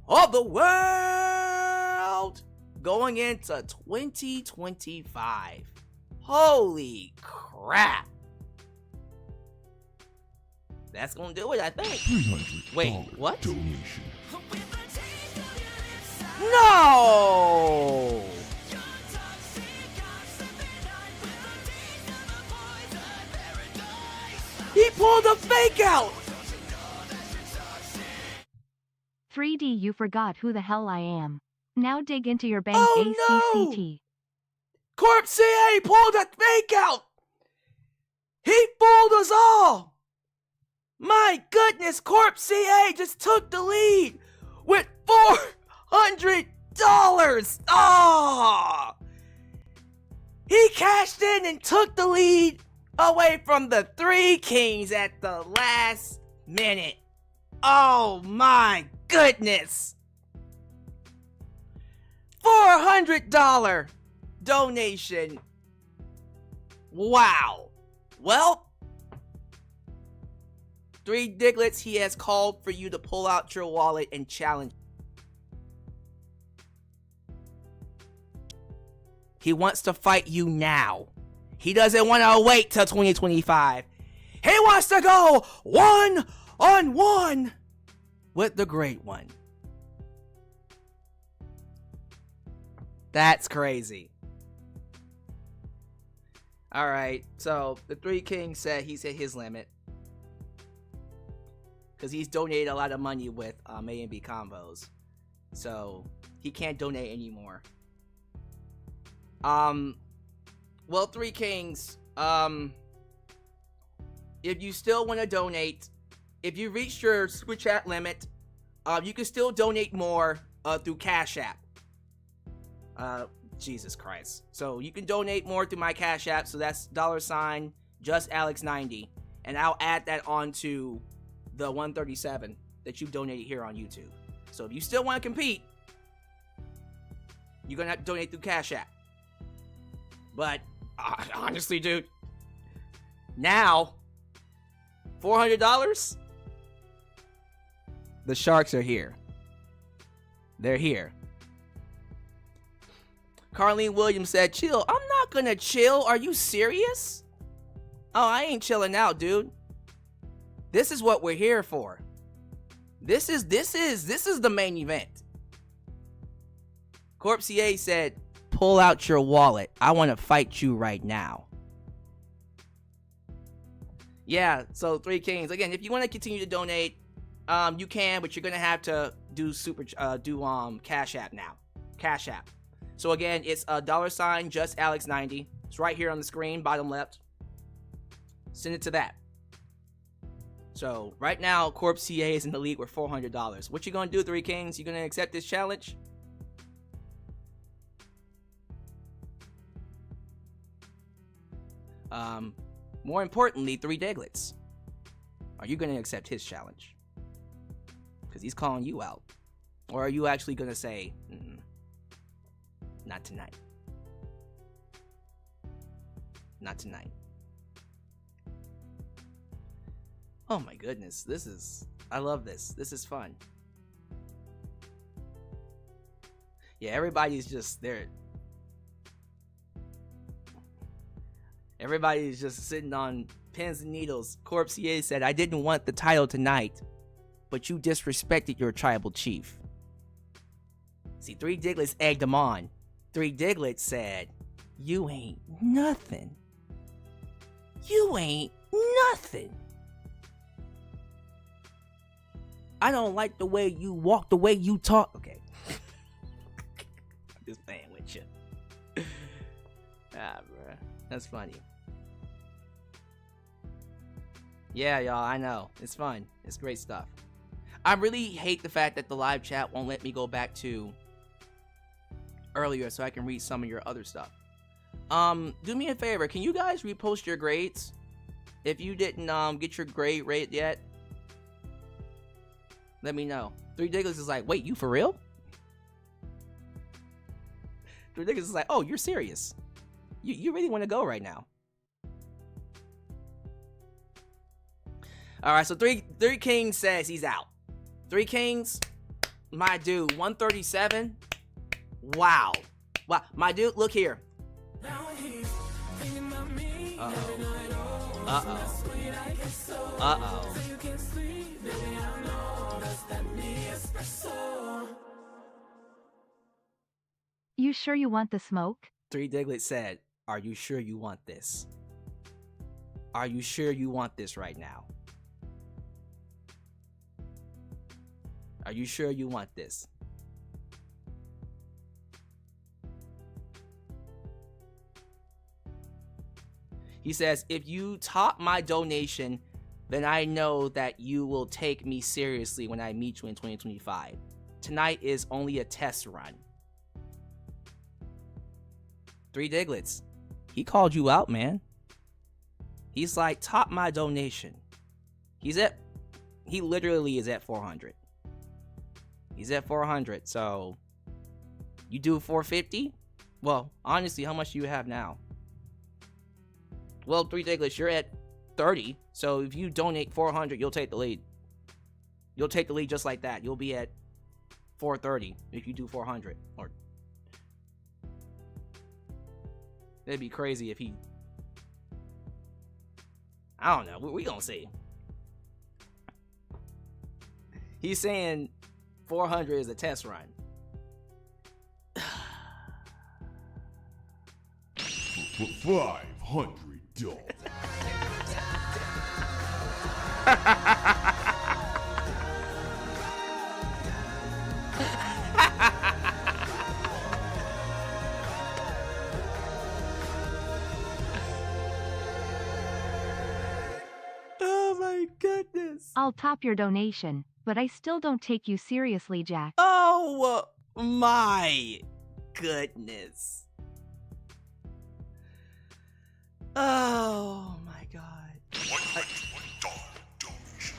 of the world going into 2025. Holy crap. That's gonna do it, I think. Wait, what? Donation. No! He pulled a fake out! 3D, you forgot who the hell I am. Now dig into your bank, Oh, ACCT. Corp CA pulled a fake out! He fooled us all! My goodness, Corp CA just took the lead with $400! Oh! He cashed in and took the lead away from the Three Kings at the last minute. Oh my goodness! $400 donation. Wow. Well, Three Diglets, he has called for you to pull out your wallet and challenge. He wants to fight you now. He doesn't want to wait till 2025. He wants wants to go 1-on-1 with the Great One. That's crazy. Alright, so the Three Kings said he's hit his limit. Because he's donated a lot of money with A and B combos. So, he can't donate anymore. Well, Three Kings, if you still want to donate, if you reached your Super Chat limit, you can still donate more through Cash App. Jesus Christ. So you can donate more through my Cash App. So that's $ just Alyx90. And I'll add that onto the 137 that you've donated here on YouTube. So if you still want to compete, you're going to have to donate through Cash App. But honestly, dude, now $400, the Sharks are here. They're here. Carlene Williams said, chill. I'm not gonna chill. Are you serious? Oh, I ain't chilling out, dude. This is what we're here for. This is the main event. Corpsier said, pull out your wallet. I want to fight you right now. Yeah, so Three Kings. Again, if you want to continue to donate, you can, but you're gonna have to do Cash App now. Cash App. So again, it's $ just Alyx90. It's right here on the screen, bottom left. Send it to that. So right now, Corpse CA is in the lead with $400. What you gonna do, Three Kings? You gonna accept this challenge? More importantly, Three Diglets. Are you gonna accept his challenge? Because he's calling you out. Or are you actually gonna say, not tonight. Not tonight. Oh my goodness, I love this. This is fun. Yeah, everybody's just there. Everybody's just sitting on pins and needles. Corpsier said, I didn't want the title tonight, but you disrespected your tribal chief. See, Three Diglets egged him on. Three Diglets said, you ain't nothing. You ain't nothing. I don't like the way you walk, the way you talk. Okay. I'm just playing with you. Bruh. That's funny. Yeah, y'all, I know. It's fun. It's great stuff. I really hate the fact that the live chat won't let me go back to earlier so I can read some of your other stuff. Do me a favor. Can you guys repost your grades? If you didn't get your grade rate yet, let me know. Three Diglets is like, wait, you for real? Three Diglets is like, oh, you're serious. You really want to go right now. Alright, so Three Kings says he's out. Three Kings, my dude, 137. Wow. Wow. My dude, look here. Uh-oh. Uh-oh. Uh-oh. You sure you want the smoke? Three Diglets said, are you sure you want this? Are you sure you want this right now? Are you sure you want this? He says, if you top my donation, then I know that you will take me seriously when I meet you in 2025. Tonight is only a test run. Three Diglets. He called you out, man. He's like, top my donation. He literally is at 400. He's at 400, so you do 450? Well, honestly, how much do you have now? Well, Three Diglets, you're at 30, so if you donate 400, you'll take the lead. You'll take the lead just like that. You'll be at 430 if you do 400. Or it'd be crazy if he... I don't know. We gonna see. He's saying 400 is a test run. $500. Oh my goodness. I'll top your donation, but I still don't take you seriously, Jack. Oh my goodness. Oh my god. $120 donation.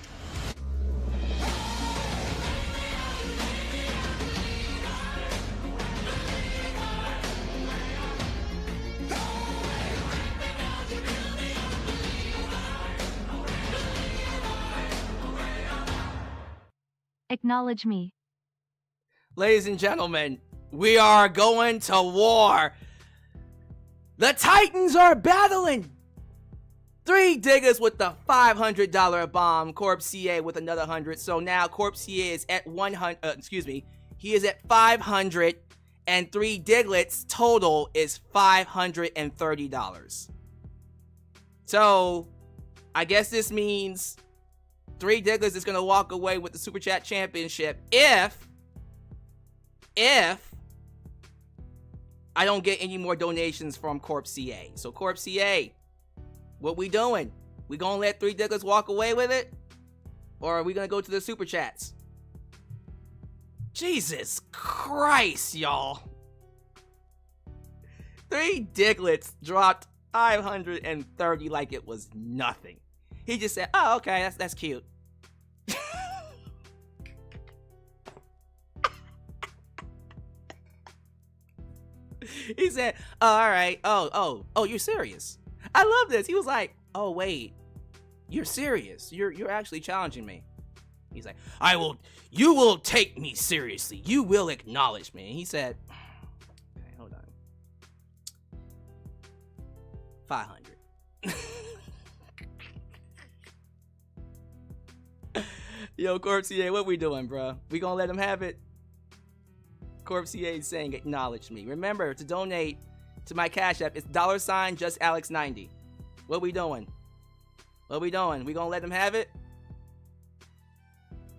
Acknowledge me. Ladies and gentlemen, we are going to war. The Titans are battling. 3 diggers with the $500 bomb. Corp CA with another 100. So now Corp CA is at 100. He is at 500, and 3 diglets total is $530. So I guess this means 3 diglets is gonna walk away with the Super Chat Championship if I don't get any more donations from Corp CA. So Corp CA, what we doing? We gonna let 3 diglets walk away with it? Or are we gonna go to the Super Chats? Jesus Christ, y'all. 3 diglets dropped 530 like it was nothing. He just said, oh, okay, that's cute. He said, oh, all right. Oh, you're serious. I love this. He was like, oh, wait, you're serious. You're actually challenging me. He's like, you will take me seriously. You will acknowledge me. And he said, okay, hold on. 500. Yo, Corp CA, what we doing, bro? We gonna let him have it? Corp CA is saying acknowledge me. Remember to donate to my Cash App. It's $justAlex90. What we doing? What we doing? We gonna let him have it?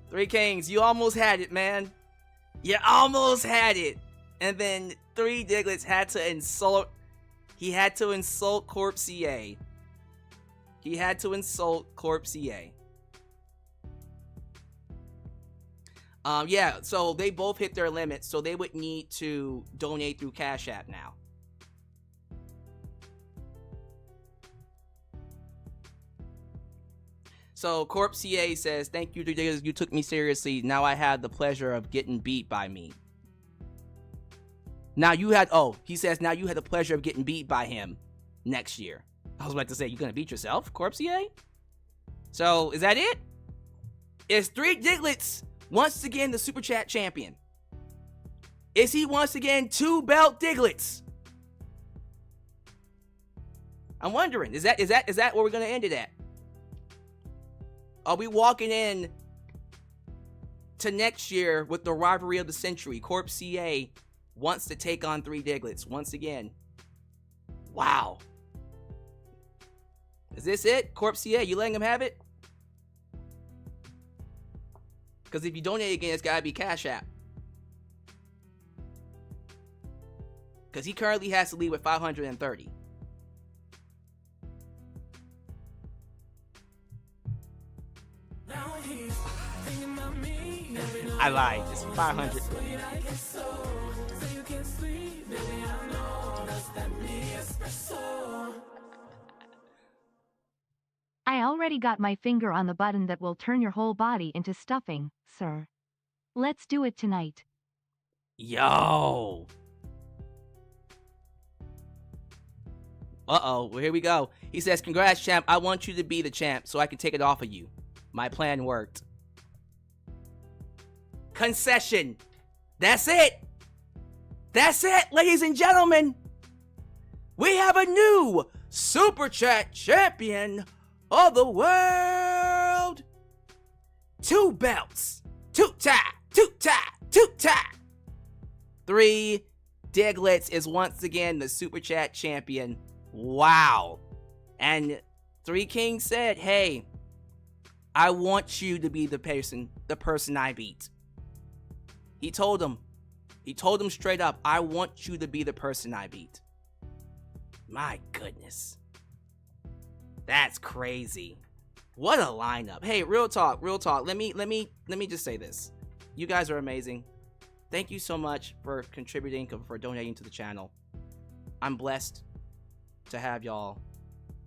3 Kings, you almost had it, man. You almost had it. And then 3 Diglets had to insult. He had to insult Corp CA. He had to insult Corp CA. Yeah, so they both hit their limit, so they would need to donate through Cash App now. So Corp CA says, thank you, you took me seriously. Now I had the pleasure of getting beat by me. Now you had, he says, now you had the pleasure of getting beat by him next year. I was about to say, you gonna beat yourself, Corp CA? So, is that it? Is 3 Diglets once again the Super Chat champion? Is he once again 2 belt Diglets? I'm wondering, is that where we're gonna end it at? Are we walking in to next year with the rivalry of the century? Corp CA wants to take on 3 Diglets once again. Wow. Is this it? Corp CA, you letting him have it? Because if you donate again, it's gotta be Cash App. Because he currently has to leave with 530. I lied. It's 500. I already got my finger on the button that will turn your whole body into stuffing, sir. Let's do it tonight. Yo. Uh-oh. Well, here we go. He says, congrats, champ. I want you to be the champ so I can take it off of you. My plan worked. Concession. That's it. That's it, ladies and gentlemen. We have a new Super Chat champion. of the world. 2 belts. 2 tie. 2 tie. 2 tie. 3 Diglets is once again the Super Chat champion. Wow. And 3 Kings said, hey, I want you to be the person I beat. He told him straight up, I want you to be the person I beat. My goodness. That's crazy. What a lineup. Hey, real talk. Let me just say this. You guys are amazing. Thank you so much for contributing, for donating to the channel. I'm blessed to have y'all.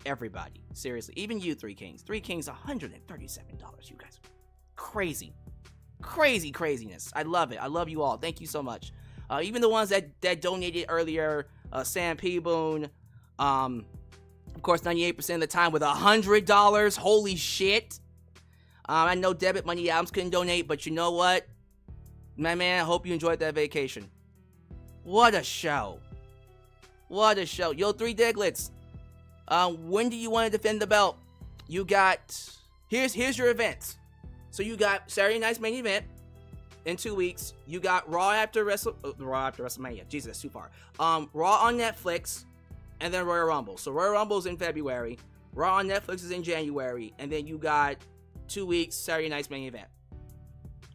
Everybody. Seriously. Even you, 3 Kings. 3 Kings, $137. You guys. Crazy. Craziness. I love it. I love you all. Thank you so much. Even the ones that donated earlier. Sam P. Boone. Of course, 98% of the time with $100. Holy shit. I know Debit Money Adams couldn't donate, but you know what? My man, I hope you enjoyed that vacation. What a show. Yo, 3 Diglets. When do you want to defend the belt? You got... Here's your events. So you got Saturday night's main event in 2 weeks. You got Raw after WrestleMania. Jesus, that's too far. Raw on Netflix, and then Royal Rumble. So Royal Rumble's in February. Raw on Netflix is in January, and then you got 2 weeks Saturday night's main event.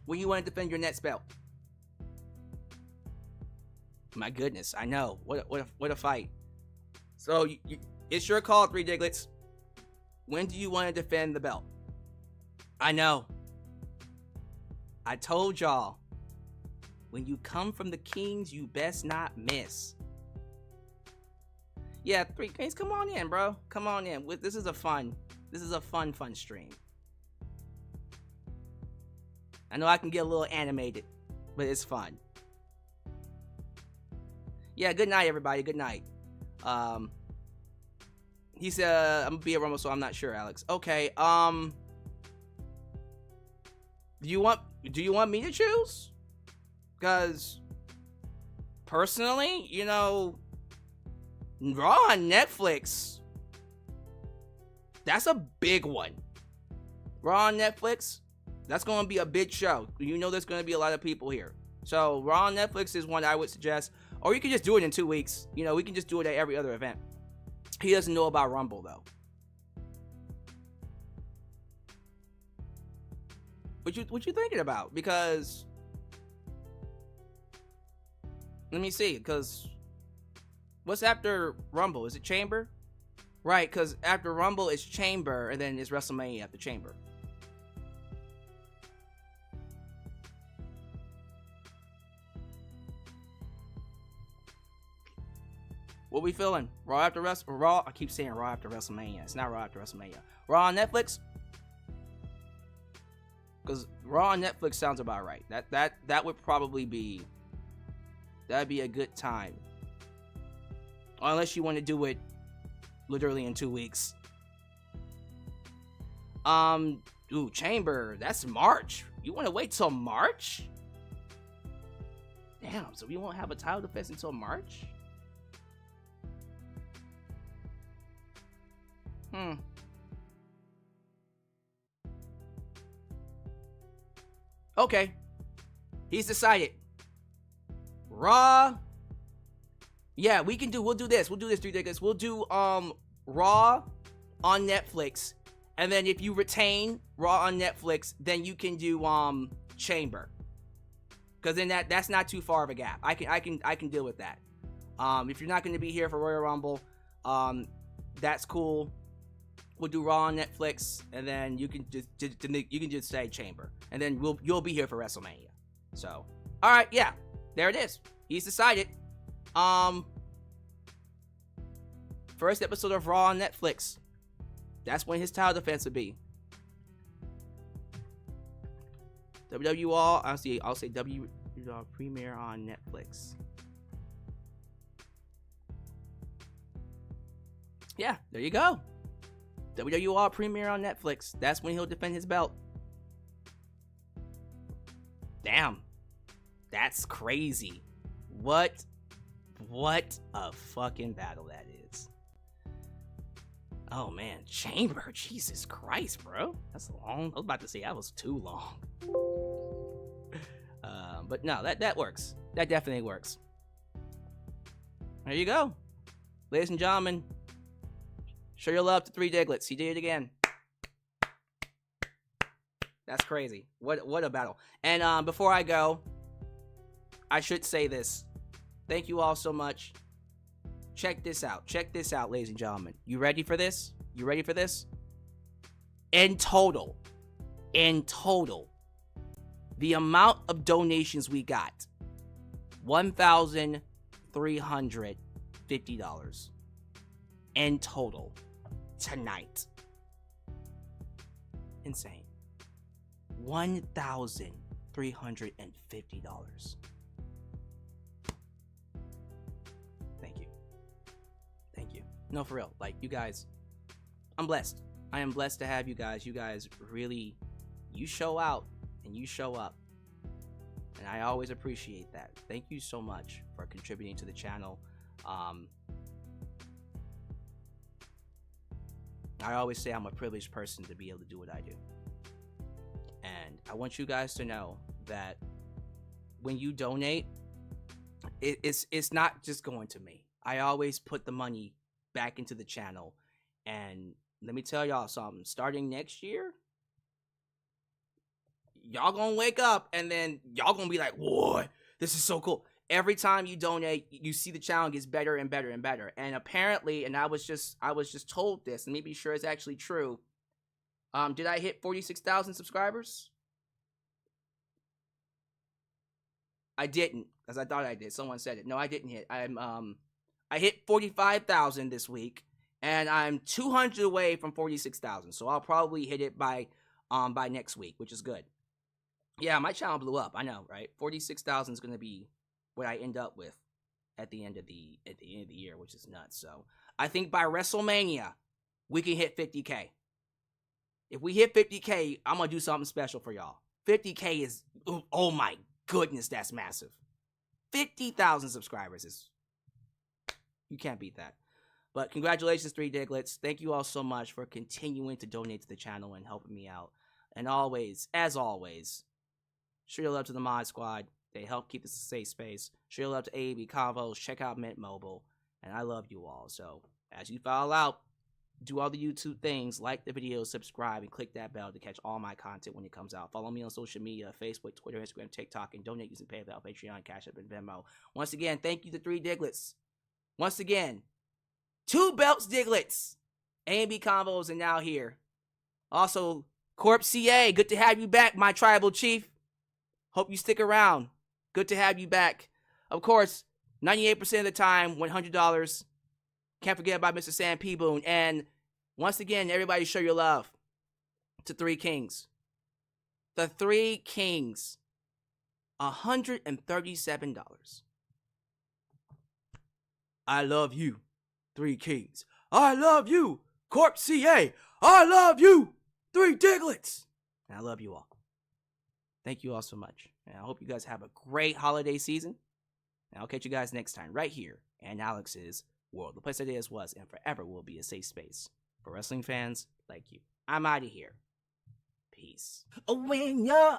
When you want to defend your next belt? My goodness, I know. What a fight. So it's your call, 3 Diglets. When do you want to defend the belt? I know. I told y'all. When you come from the Kings, you best not miss. Yeah, 3 Kings, come on in, bro. Come on in. This is a fun stream. I know I can get a little animated, but it's fun. Yeah, good night, everybody. Good night. He said, I'm gonna be at Rumble, so I'm not sure, Alyx. Okay, do you want me to choose? Because, personally, you know, Raw on Netflix, that's a big one. Raw on Netflix, that's gonna be a big show. You know there's gonna be a lot of people here. So, Raw on Netflix is one I would suggest. Or you can just do it in 2 weeks. You know, we can just do it at every other event. He doesn't know about Rumble, though. What you thinking about? Because... Let me see, because... What's after Rumble? Is it Chamber? Right, because after Rumble, it's Chamber, and then it's WrestleMania after Chamber. What we feeling? Raw after Raw? I keep saying Raw after WrestleMania. It's not Raw after WrestleMania. Raw on Netflix? Because Raw on Netflix sounds about right. That would probably be... That'd be a good time. Unless you want to do it literally in 2 weeks. Ooh, Chamber. That's March. You want to wait till March? Damn, so we won't have a title defense until March? Okay. He's decided. Raw. Yeah, we'll do this. We'll do this, 3 Diglets. We'll do Raw on Netflix. And then if you retain Raw on Netflix, then you can do Chamber. Because then that's not too far of a gap. I can deal with that. If you're not going to be here for Royal Rumble, that's cool. We'll do Raw on Netflix, and then you can just say Chamber, and then you'll be here for WrestleMania. So, all right, yeah, there it is. He's decided. First episode of Raw on Netflix. That's when his title defense will be. I'll say WWE premiere on Netflix. Yeah, there you go. WWR premiere on Netflix. That's when he'll defend his belt. Damn. That's crazy. What a fucking battle that is. Oh man, Chamber. Jesus Christ, bro. That's long. I was about to say that was too long. But no, that works. That definitely works. There you go. Ladies and gentlemen, show your love to 3 Diglets. He did it again. That's crazy. What a battle. And before I go, I should say this. Thank you all so much. Check this out. Check this out, ladies and gentlemen. You ready for this? You ready for this? In total, the amount of donations we got, $1,350 in total tonight. Insane. $1,350. Thank you. Thank you. No, for real. Like, you guys, I'm blessed. I am blessed to have you guys. You guys really, you show out and you show up. And I always appreciate that. Thank you so much for contributing to the channel. I always say I'm a privileged person to be able to do what I do. And I want you guys to know that when you donate, it's not just going to me. I always put the money back into the channel. And let me tell y'all something. Starting next year, y'all gonna wake up and then y'all gonna be like, "Whoa, this is so cool." Every time you donate, you see the channel gets better and better and better. And apparently, and I was just told this, and let me be sure it's actually true. Did I hit 46,000 subscribers? I didn't, as I thought I did. Someone said it. No, I didn't hit. I hit 45,000 this week, and I'm 200 away from 46,000. So I'll probably hit it by next week, which is good. Yeah, my channel blew up. I know, right? 46,000 is gonna be what I end up with at the end of the year, which is nuts. So I think by WrestleMania we can hit 50K. If we hit 50K, I'm gonna do something special for y'all. 50K is, oh my goodness, that's massive. 50,000 subscribers is, you can't beat that. But congratulations, 3 Diglets. Thank you all so much for continuing to donate to the channel and helping me out. And always, as always, show your love to the Mod Squad. They help keep this a safe space. Show your love to AAB Convos. Check out Mint Mobile. And I love you all. So, as you file out, do all the YouTube things. Like the video, subscribe, and click that bell to catch all my content when it comes out. Follow me on social media, Facebook, Twitter, Instagram, TikTok, and donate using PayPal, Patreon, Cash App, and Venmo. Once again, thank you to 3 Diglets. Once again, 2 Belts Diglets. A&B Combos are now here. Also, Corp CA, good to have you back, my tribal chief. Hope you stick around. Good to have you back. Of course, 98% of the time, $100. Can't forget about Mr. Sam P. Boone. And once again, everybody show your love to 3 Kings. The 3 Kings, $137. I love you, 3 Kings. I love you, Corp CA. I love you, 3 Diglets. And I love you all. Thank you all so much. And I hope you guys have a great holiday season. And I'll catch you guys next time right here in Alyx's World. The place that is, was, and forever will be a safe space for wrestling fans like you. I'm out of here. Peace. When you're